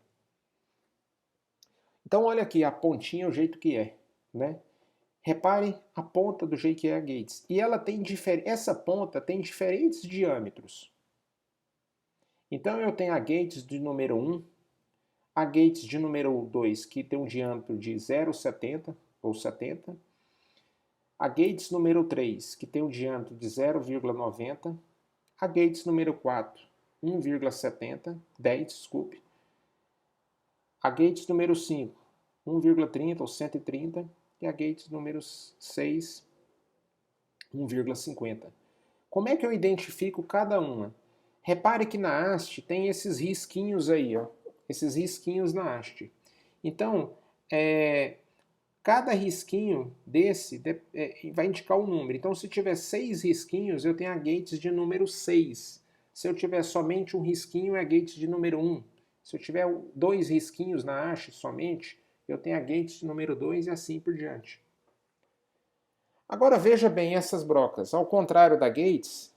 Então, olha aqui a pontinha, o jeito que é, né? Repare a ponta do jeito que é a gates. E ela tem essa ponta tem diferentes diâmetros. Então eu tenho a gates de número 1, a gates de número 2, que tem um diâmetro de 0,70 ou 70, a gates número 3, que tem um diâmetro de 0,90, a gates número 4, 1,70, 10, desculpe, a gates número 5, 1,30 ou 130, e a gates número 6, 1,50. Como é que eu identifico cada uma? Repare que na haste tem esses risquinhos aí, ó, esses risquinhos na haste. Então, cada risquinho desse vai indicar um número. Então, se tiver 6 risquinhos, eu tenho a gates de número 6. Se eu tiver somente um risquinho, é a gates de número 1. Se eu tiver 2 risquinhos na haste somente, eu tenho a gates de número 2 e assim por diante. Agora veja bem essas brocas. Ao contrário da gates,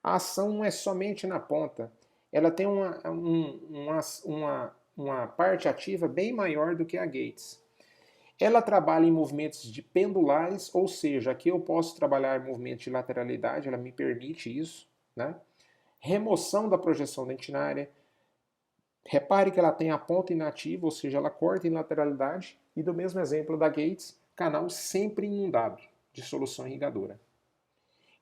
a ação não é somente na ponta. Ela tem uma parte ativa bem maior do que a gates. Ela trabalha em movimentos de pendulares, ou seja, aqui eu posso trabalhar em movimentos de lateralidade, ela me permite isso, né? Remoção da projeção dentinária. Repare que ela tem a ponta inativa, ou seja, ela corta em lateralidade. E do mesmo exemplo da gates, canal sempre inundado de solução irrigadora.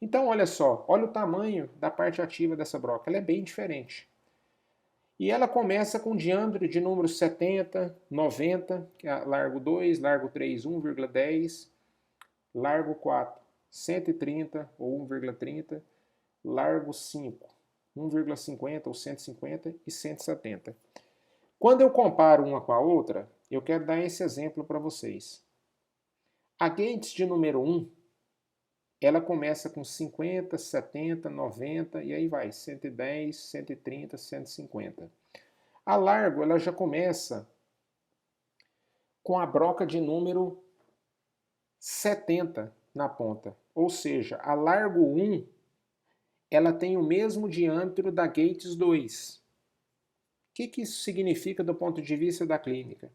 Então, olha só, olha o tamanho da parte ativa dessa broca, ela é bem diferente. E ela começa com diâmetro de número 70, 90, que é largo 2, largo 3, 1,10, largo 4, 130 ou 1,30, largo 5, 1,50 ou 150 e 170. Quando eu comparo uma com a outra, eu quero dar esse exemplo para vocês. A gates de número 1, ela começa com 50, 70, 90 e aí vai, 110, 130, 150. A largo, ela já começa com a broca de número 70 na ponta. Ou seja, a largo 1, ela tem o mesmo diâmetro da gates 2. O que isso significa do ponto de vista da clínica?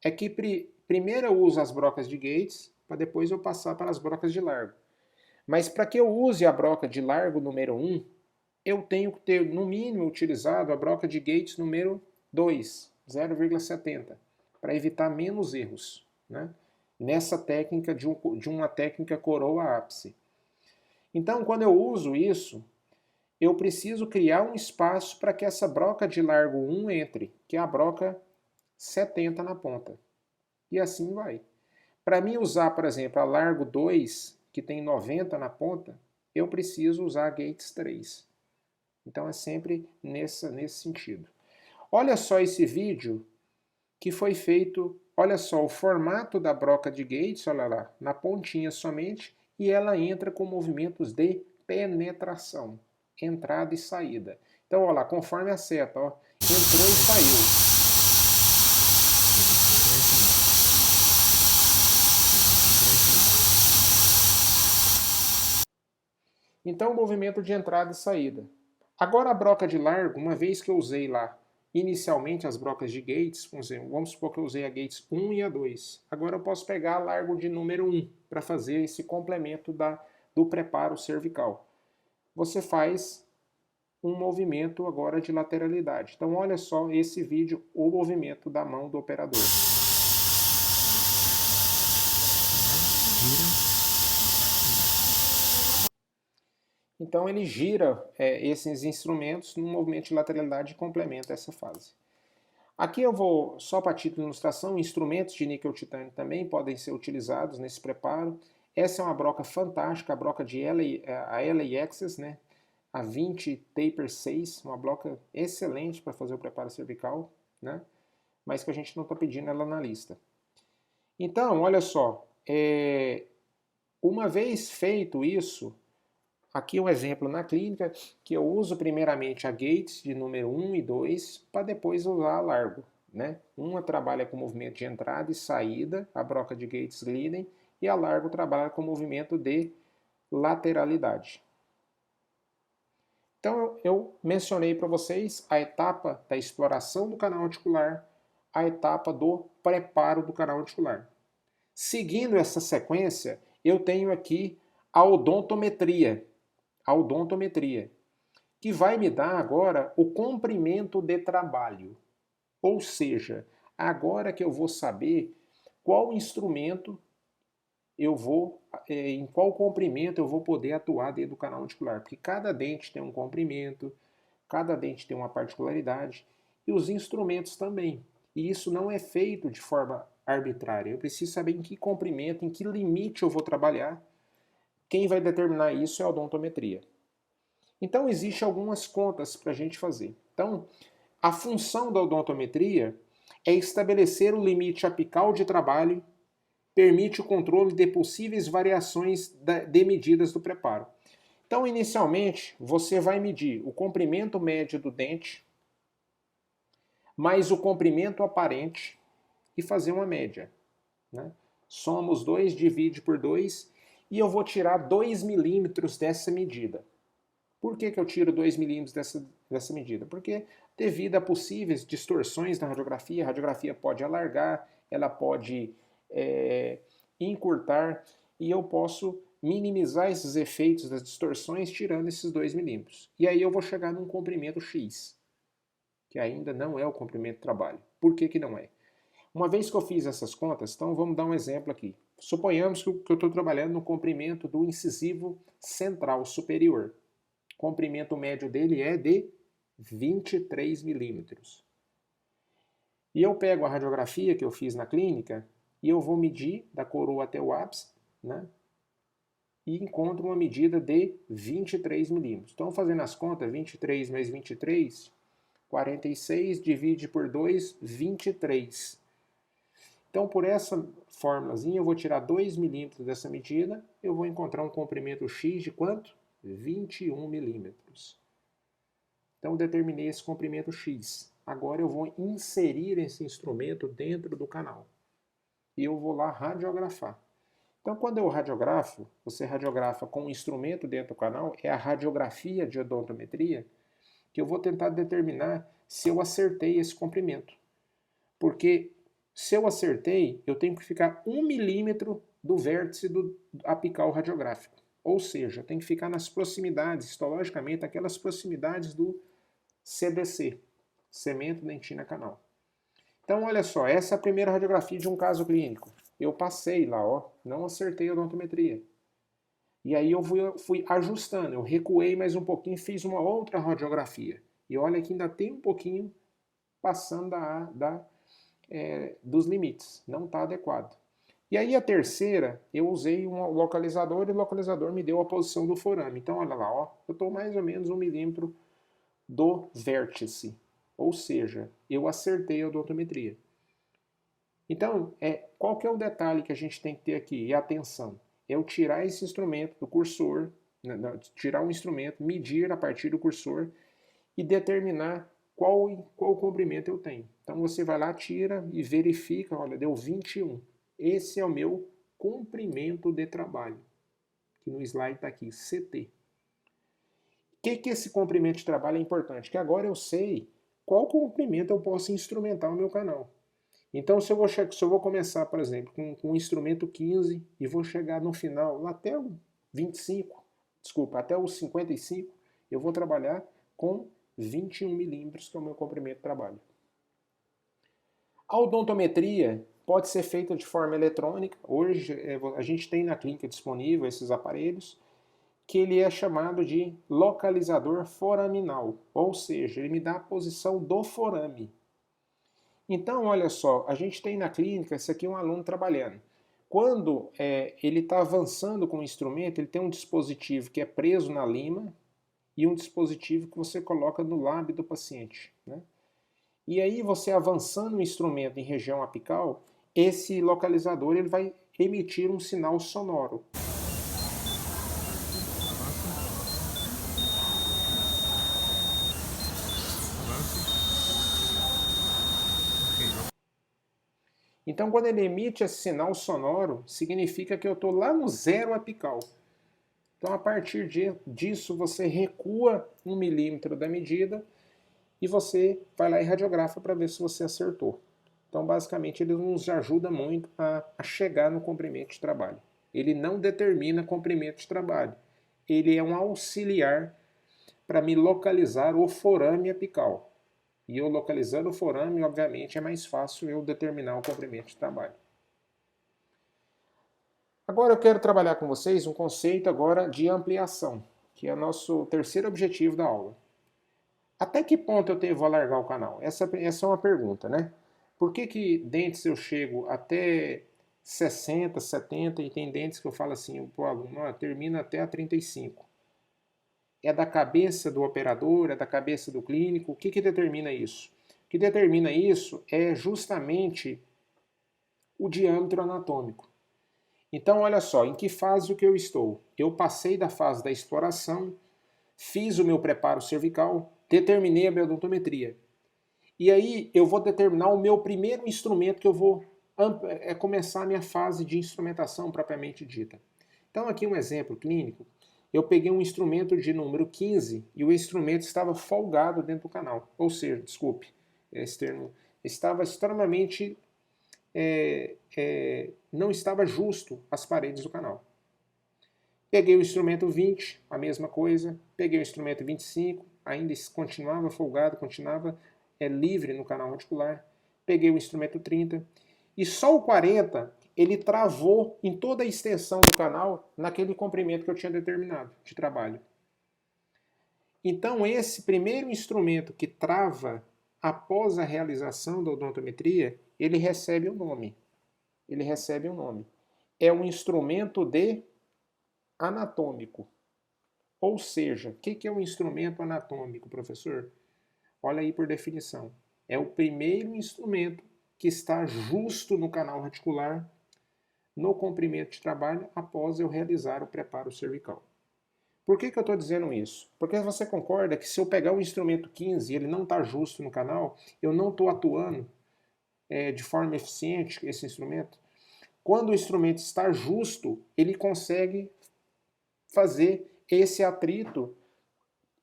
É que primeiro eu uso as brocas de gates, para depois eu passar para as brocas de largo. Mas para que eu use a broca de largo número 1, eu tenho que ter, no mínimo, utilizado a broca de gates número 2, 0,70, para evitar menos erros, né? Nessa técnica de uma técnica coroa-ápice. Então, quando eu uso isso, eu preciso criar um espaço para que essa broca de largo 1 entre, que é a broca 70 na ponta. E assim vai. Para mim usar, por exemplo, a largo 2, que tem 90 na ponta, eu preciso usar a gates 3. Então é sempre nesse sentido. Olha só esse vídeo que foi feito, olha só o formato da broca de gates, olha lá, na pontinha somente, e ela entra com movimentos de penetração, entrada e saída. Então, olha lá, conforme a seta, ó, entrou e saiu. Então, o movimento de entrada e saída. Agora a broca de largo, uma vez que eu usei lá inicialmente as brocas de gates, vamos supor que eu usei a gates 1 e a 2. Agora eu posso pegar a largo de número 1 para fazer esse complemento do preparo cervical. Você faz um movimento agora de lateralidade. Então olha só esse vídeo, o movimento da mão do operador. Então ele gira esses instrumentos num movimento de lateralidade e complementa essa fase. Aqui eu vou, só para título de ilustração, instrumentos de níquel titânio também podem ser utilizados nesse preparo. Essa é uma broca fantástica, a broca de a LA Access, né? A 20 Taper 6, uma broca excelente para fazer o preparo cervical, né? Mas que a gente não está pedindo ela na lista. Então, olha só, uma vez feito isso, aqui um exemplo na clínica, que eu uso primeiramente a gates de número 1 e 2, para depois usar a largo. Né? Uma trabalha com movimento de entrada e saída, a broca de gates glidem, e a largo trabalha com movimento de lateralidade. Então eu mencionei para vocês a etapa da exploração do canal articular, a etapa do preparo do canal articular. Seguindo essa sequência, eu tenho aqui a odontometria, que vai me dar agora o comprimento de trabalho. Ou seja, agora que eu vou saber qual instrumento eu vou, em qual comprimento eu vou poder atuar dentro do canal articular. Porque cada dente tem um comprimento, cada dente tem uma particularidade, e os instrumentos também. E isso não é feito de forma arbitrária. Eu preciso saber em que comprimento, em que limite eu vou trabalhar. Quem vai determinar isso é a odontometria. Então, existem algumas contas para a gente fazer. Então, a função da odontometria é estabelecer o limite apical de trabalho, permite o controle de possíveis variações de medidas do preparo. Então, inicialmente, você vai medir o comprimento médio do dente, mais o comprimento aparente e fazer uma média. Né? Soma os dois, divide por 2 e eu vou tirar 2 milímetros dessa medida. Por que eu tiro 2 milímetros dessa medida? Porque devido a possíveis distorções na radiografia, a radiografia pode alargar, ela pode encurtar, e eu posso minimizar esses efeitos das distorções tirando esses 2 milímetros. E aí eu vou chegar num comprimento X, que ainda não é o comprimento de trabalho. Por que não é? Uma vez que eu fiz essas contas, então vamos dar um exemplo aqui. Suponhamos que eu estou trabalhando no comprimento do incisivo central superior. O comprimento médio dele é de 23 milímetros. E eu pego a radiografia que eu fiz na clínica e eu vou medir da coroa até o ápice, né? E encontro uma medida de 23 milímetros. Então, fazendo as contas, 23 mais 23, 46, divide por 2, 23. Então, por essa fórmulazinha, eu vou tirar 2 milímetros dessa medida, eu vou encontrar um comprimento X de quanto? 21 milímetros. Então, eu determinei esse comprimento X. Agora eu vou inserir esse instrumento dentro do canal. E eu vou lá radiografar. Então, quando eu radiografo, você radiografa com um instrumento dentro do canal, é a radiografia de odontometria, que eu vou tentar determinar se eu acertei esse comprimento. Porque se eu acertei, eu tenho que ficar 1 milímetro do vértice do apical radiográfico. Ou seja, tem que ficar nas proximidades, histologicamente, aquelas proximidades do CDC, cemento dentina canal. Então, olha só, essa é a primeira radiografia de um caso clínico. Eu passei lá, ó, não acertei a odontometria. E aí eu fui ajustando, eu recuei mais um pouquinho e fiz uma outra radiografia. E olha que ainda tem um pouquinho passando dos limites, não está adequado. E aí a terceira, eu usei um localizador e o localizador me deu a posição do forame. Então olha lá, ó, eu estou mais ou menos 1 milímetro do vértice, ou seja, eu acertei a odontometria. Então, qual que é o detalhe que a gente tem que ter aqui? E atenção, eu tirar esse instrumento do cursor, tirar um instrumento, medir a partir do cursor e determinar qual comprimento eu tenho. Então você vai lá, tira e verifica, olha, deu 21. Esse é o meu comprimento de trabalho, que no slide está aqui, CT. que esse comprimento de trabalho é importante? Que agora eu sei qual comprimento eu posso instrumentar no meu canal. Então, se eu vou começar, por exemplo, com o instrumento 15 e vou chegar no final, lá até o 25, desculpa, até o 55, eu vou trabalhar com 21 milímetros, que é o meu comprimento de trabalho. A odontometria pode ser feita de forma eletrônica. Hoje a gente tem na clínica disponível esses aparelhos, que ele é chamado de localizador foraminal, ou seja, ele me dá a posição do forame. Então, olha só, a gente tem na clínica, esse aqui é um aluno trabalhando. Quando ele está avançando com o instrumento, ele tem um dispositivo que é preso na lima e um dispositivo que você coloca no lábio do paciente, né? E aí você avançando o instrumento em região apical, esse localizador ele vai emitir um sinal sonoro. Então, quando ele emite esse sinal sonoro, significa que eu estou lá no zero apical. Então, a partir disso, você recua 1 milímetro da medida e você vai lá e radiografa para ver se você acertou. Então, basicamente, ele nos ajuda muito a chegar no comprimento de trabalho. Ele não determina comprimento de trabalho. Ele é um auxiliar para me localizar o forame apical. E eu localizando o forame, obviamente, é mais fácil eu determinar o comprimento de trabalho. Agora eu quero trabalhar com vocês um conceito agora de ampliação, que é o nosso terceiro objetivo da aula. Até que ponto vou alargar o canal? Essa é uma pergunta, né? Por que dentes eu chego até 60, 70 e tem dentes que eu falo assim para o aluno, termina até a 35? É da cabeça do operador, é da cabeça do clínico? O que determina isso? O que determina isso é justamente o diâmetro anatômico. Então, olha só, em que fase que eu estou? Eu passei da fase da exploração, fiz o meu preparo cervical, determinei a minha odontometria. E aí eu vou determinar o meu primeiro instrumento que eu vou começar a minha fase de instrumentação propriamente dita. Então, aqui um exemplo clínico. Eu peguei um instrumento de número 15 e o instrumento estava folgado dentro do canal. Ou seja, desculpe, esse termo estava extremamente não estava justo as paredes do canal. Peguei o instrumento 20, a mesma coisa. Peguei o instrumento 25, ainda continuava folgado, continuava livre no canal radicular. Peguei o instrumento 30 e só o 40 ele travou em toda a extensão do canal naquele comprimento que eu tinha determinado de trabalho. Então esse primeiro instrumento que trava após a realização da odontometria, ele recebe um nome. Ele recebe um nome. É um instrumento de anatômico. Ou seja, o que é um instrumento anatômico, professor? Olha aí por definição. É o primeiro instrumento que está justo no canal radicular, no comprimento de trabalho, após eu realizar o preparo cervical. Por que eu estou dizendo isso? Porque você concorda que se eu pegar o instrumento 15 e ele não está justo no canal, eu não estou atuando de forma eficiente esse instrumento? Quando o instrumento está justo, ele consegue fazer esse atrito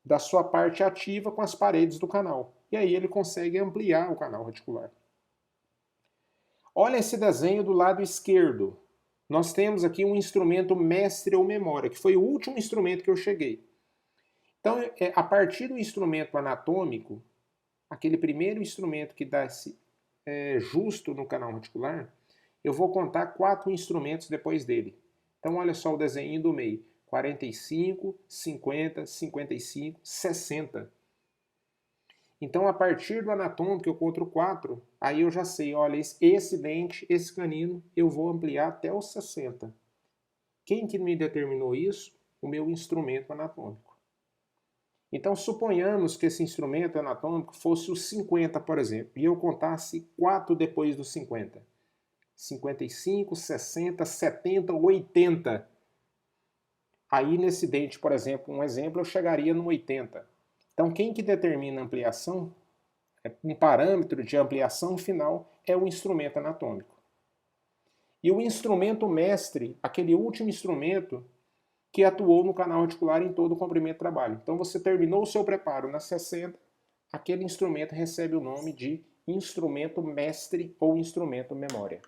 da sua parte ativa com as paredes do canal. E aí ele consegue ampliar o canal radicular. Olha esse desenho do lado esquerdo. Nós temos aqui um instrumento mestre ou memória, que foi o último instrumento que eu cheguei. Então, a partir do instrumento anatômico, aquele primeiro instrumento que dá esse justo no canal radicular, eu vou contar 4 instrumentos depois dele. Então, olha só o desenho do meio. 45, 50, 55, 60. Então, a partir do anatômico, eu conto 4, aí eu já sei, olha, esse dente, esse canino, eu vou ampliar até os 60. Quem que me determinou isso? O meu instrumento anatômico. Então, suponhamos que esse instrumento anatômico fosse o 50, por exemplo, e eu contasse 4 depois dos 50. 55, 60, 70, 80. Aí nesse dente, por exemplo, um exemplo, eu chegaria no 80. Então quem que determina a ampliação, um parâmetro de ampliação final, é o instrumento anatômico. E o instrumento mestre, aquele último instrumento que atuou no canal reticular em todo o comprimento de trabalho. Então você terminou o seu preparo na 60, aquele instrumento recebe o nome de instrumento mestre ou instrumento memória.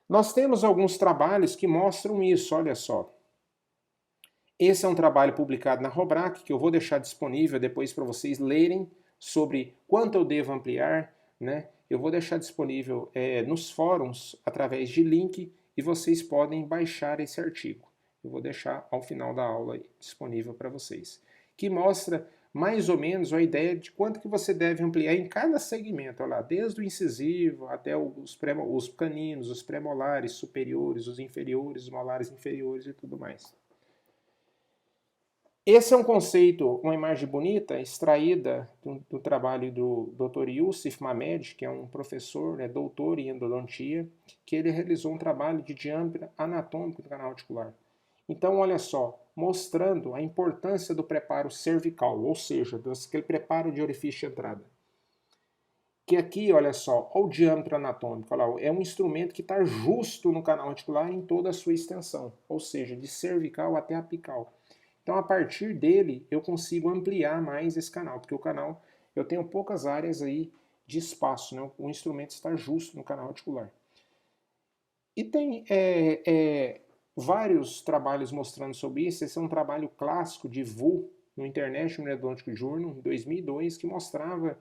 Nós temos alguns trabalhos que mostram isso, olha só. Esse é um trabalho publicado na Robrac, que eu vou deixar disponível depois para vocês lerem sobre quanto eu devo ampliar, né? Eu vou deixar disponível nos fóruns através de link e vocês podem baixar esse artigo. Eu vou deixar ao final da aula disponível para vocês, que mostra mais ou menos a ideia de quanto que você deve ampliar em cada segmento, olha lá, desde o incisivo até os caninos, os premolares superiores, os inferiores, os molares inferiores e tudo mais. Esse é um conceito, uma imagem bonita, extraída do trabalho do Dr. Yusuf Mamed, que é um professor, doutor em endodontia, que ele realizou um trabalho de diâmetro anatômico do canal articular. Então, olha só, mostrando a importância do preparo cervical, ou seja, daquele preparo de orifício de entrada. Que aqui, olha só, olha o diâmetro anatômico, olha lá, é um instrumento que está justo no canal articular em toda a sua extensão, ou seja, de cervical até apical. Então, a partir dele, eu consigo ampliar mais esse canal, porque o canal, eu tenho poucas áreas aí de espaço, né? O instrumento está justo no canal articular. E tem vários trabalhos mostrando sobre isso. Esse é um trabalho clássico de Wu, no International Endodontic Journal, em 2002, que mostrava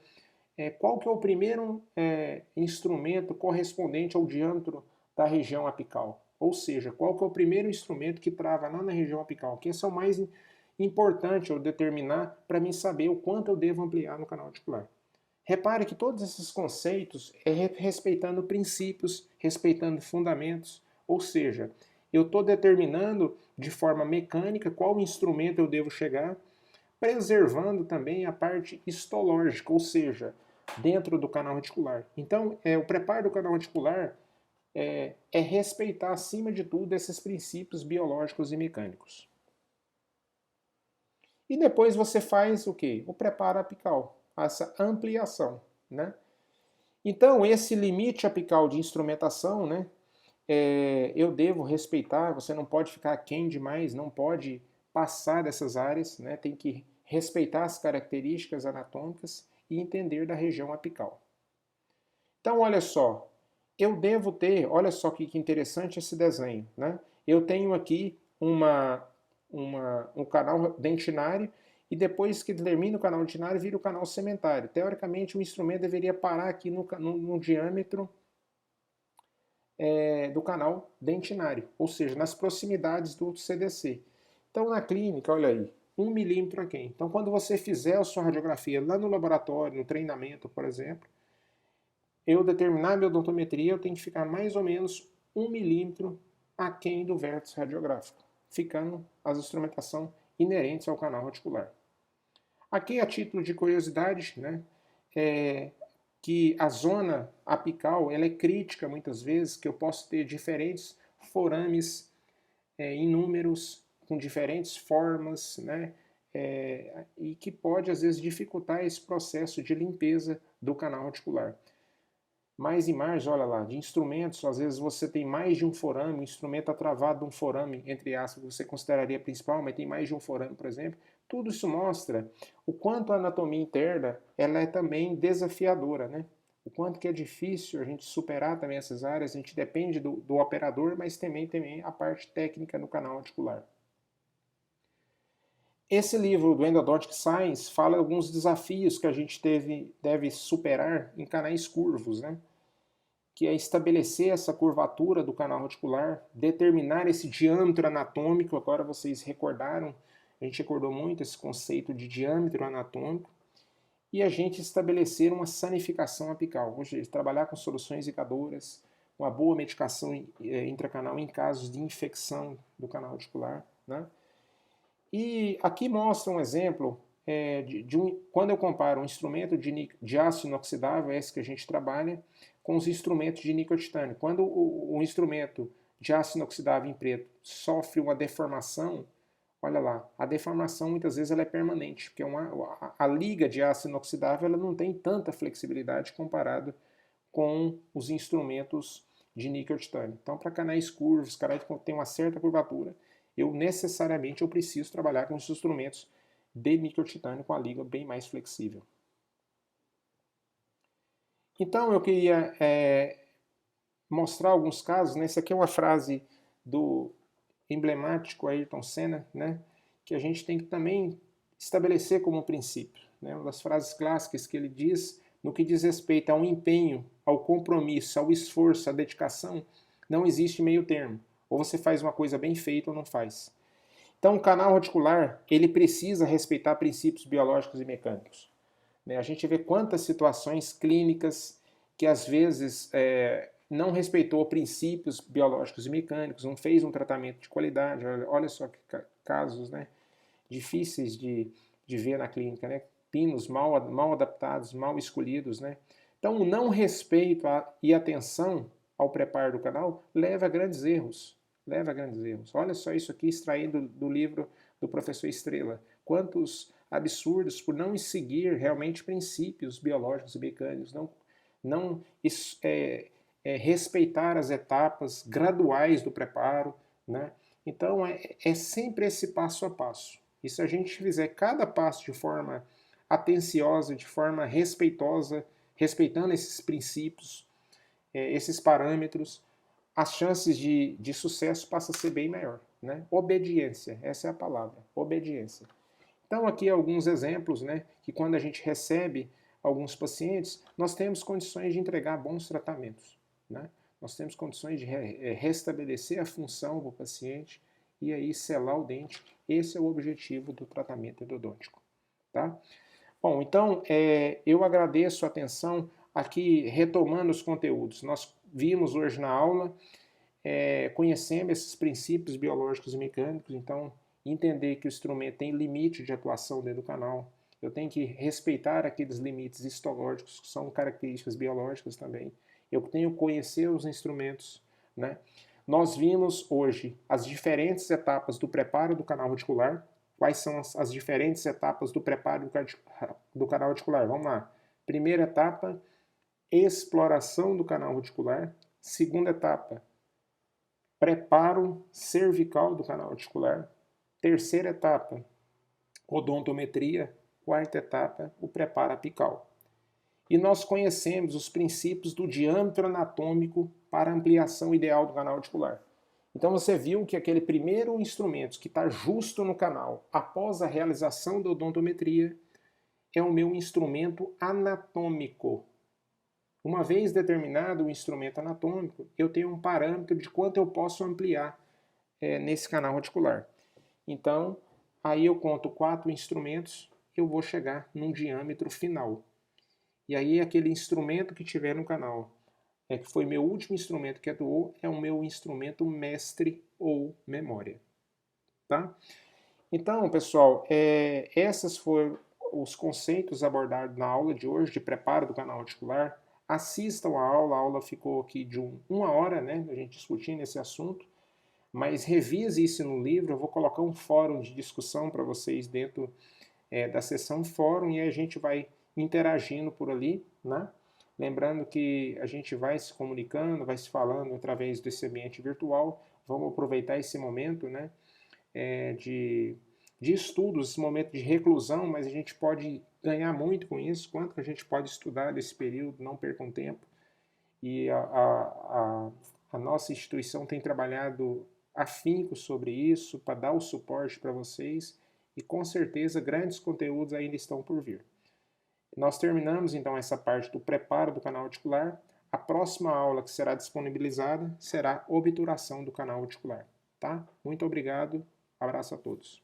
qual que é o primeiro instrumento correspondente ao diâmetro da região apical. Ou seja, qual que é o primeiro instrumento que trava lá na região apical, que esse é o mais importante eu determinar para mim saber o quanto eu devo ampliar no canal articular. Repare que todos esses conceitos respeitando princípios, respeitando fundamentos, ou seja, eu estou determinando de forma mecânica qual instrumento eu devo chegar, preservando também a parte histológica, ou seja, dentro do canal reticular. Então, o preparo do canal reticular é respeitar, acima de tudo, esses princípios biológicos e mecânicos. E depois você faz o quê? O preparo apical, essa ampliação, né? Então, esse limite apical de instrumentação, né, eu devo respeitar, você não pode ficar aquém demais, não pode passar dessas áreas, né, tem que respeitar as características anatômicas e entender da região apical. Então, olha só, eu devo ter, olha só que interessante esse desenho, né? Eu tenho aqui um canal dentinário e depois que termina o canal dentinário, vira o canal sementário. Teoricamente, o instrumento deveria parar aqui no diâmetro do canal dentinário, ou seja, nas proximidades do CDC. Então, na clínica, olha aí, 1 milímetro aqui. Então, quando você fizer a sua radiografia lá no laboratório, no treinamento, por exemplo, eu determinar a minha odontometria, eu tenho que ficar mais ou menos 1 milímetro aquém do vértice radiográfico, ficando as instrumentação inerentes ao canal reticular. Aqui, a título de curiosidade, né, que a zona apical ela é crítica muitas vezes, que eu posso ter diferentes forames inúmeros, com diferentes formas, né, e que pode às vezes dificultar esse processo de limpeza do canal reticular. Mais imagens, olha lá, de instrumentos, às vezes você tem mais de um forame, o instrumento está travado de um forame, entre aspas, que você consideraria principal, mas tem mais de um forame, por exemplo. Tudo isso mostra o quanto a anatomia interna ela é também desafiadora, né? O quanto que é difícil a gente superar também essas áreas, a gente depende do operador, mas também a parte técnica no canal articular. Esse livro do Endodontic Science fala alguns desafios que a gente deve superar em canais curvos, né? Que é estabelecer essa curvatura do canal reticular, determinar esse diâmetro anatômico, agora vocês recordaram, a gente recordou muito esse conceito de diâmetro anatômico, e a gente estabelecer uma sanificação apical, ou seja, trabalhar com soluções icadoras, uma boa medicação intracanal em casos de infecção do canal reticular, né? E aqui mostra um exemplo quando eu comparo um instrumento de aço inoxidável, esse que a gente trabalha, com os instrumentos de níquel titânio. Quando o instrumento de aço inoxidável em preto sofre uma deformação, olha lá, a deformação muitas vezes ela é permanente, porque a liga de aço inoxidável ela não tem tanta flexibilidade comparado com os instrumentos de níquel titânio. Então, para canais curvos, canais que têm uma certa curvatura, necessariamente eu preciso trabalhar com os instrumentos de níquel titânio com a liga bem mais flexível. Então eu queria mostrar alguns casos, né? Essa aqui é uma frase do emblemático Ayrton Senna, né? Que a gente tem que também estabelecer como princípio, né? Uma das frases clássicas que ele diz, no que diz respeito ao empenho, ao compromisso, ao esforço, à dedicação, não existe meio termo. Ou você faz uma coisa bem feita ou não faz. Então, o canal radicular, ele precisa respeitar princípios biológicos e mecânicos. A gente vê quantas situações clínicas que às vezes não respeitou princípios biológicos e mecânicos, não fez um tratamento de qualidade. Olha só que casos, né, difíceis de ver na clínica, né? Pinos mal adaptados, mal escolhidos, né? Então, o não respeito e atenção ao preparo do canal leva a grandes erros. Leva a grandes erros. Olha só isso aqui extraído do livro do professor Estrela. Quantos absurdos por não seguir realmente princípios biológicos e mecânicos, não respeitar as etapas graduais do preparo, né? Então é sempre esse passo a passo. E se a gente fizer cada passo de forma atenciosa, de forma respeitosa, respeitando esses princípios, esses parâmetros, as chances de sucesso passam a ser bem maior, né? Obediência, essa é a palavra, obediência. Então aqui alguns exemplos, né, que quando a gente recebe alguns pacientes, nós temos condições de entregar bons tratamentos, né? Nós temos condições de restabelecer a função do paciente e aí selar o dente. Esse é o objetivo do tratamento endodôntico, tá? Bom, então eu agradeço a atenção aqui retomando os conteúdos. Nós vimos hoje na aula, conhecemos esses princípios biológicos e mecânicos, então entender que o instrumento tem limite de atuação dentro do canal, eu tenho que respeitar aqueles limites histológicos, que são características biológicas também, eu tenho que conhecer os instrumentos, né? Nós vimos hoje as diferentes etapas do preparo do canal radicular. Quais são as diferentes etapas do preparo do canal radicular? Vamos lá. Primeira etapa, exploração do canal radicular. Segunda etapa, preparo cervical do canal radicular. Terceira etapa, odontometria. Quarta etapa, o preparo apical. E nós conhecemos os princípios do diâmetro anatômico para ampliação ideal do canal radicular. Então você viu que aquele primeiro instrumento que está justo no canal, após a realização da odontometria, é o meu instrumento anatômico. Uma vez determinado o instrumento anatômico, eu tenho um parâmetro de quanto eu posso ampliar nesse canal radicular. Então, aí eu conto 4 instrumentos, eu vou chegar num diâmetro final. E aí aquele instrumento que tiver no canal, que foi meu último instrumento que atuou, é o meu instrumento mestre ou memória. Tá? Então, pessoal, esses foram os conceitos abordados na aula de hoje, de preparo do canal radicular. Assistam a aula ficou aqui de uma hora, né, a gente discutindo esse assunto, mas revise isso no livro, eu vou colocar um fórum de discussão para vocês dentro da sessão fórum e a gente vai interagindo por ali, né? Lembrando que a gente vai se comunicando, vai se falando através desse ambiente virtual. Vamos aproveitar esse momento, né, de estudos, esse momento de reclusão, mas a gente pode ganhar muito com isso. Quanto que a gente pode estudar desse período, não percam tempo. E a nossa instituição tem trabalhado afinco sobre isso, para dar o suporte para vocês. E com certeza grandes conteúdos ainda estão por vir. Nós terminamos então essa parte do preparo do canal articular. A próxima aula que será disponibilizada será obturação do canal articular. Tá? Muito obrigado, abraço a todos.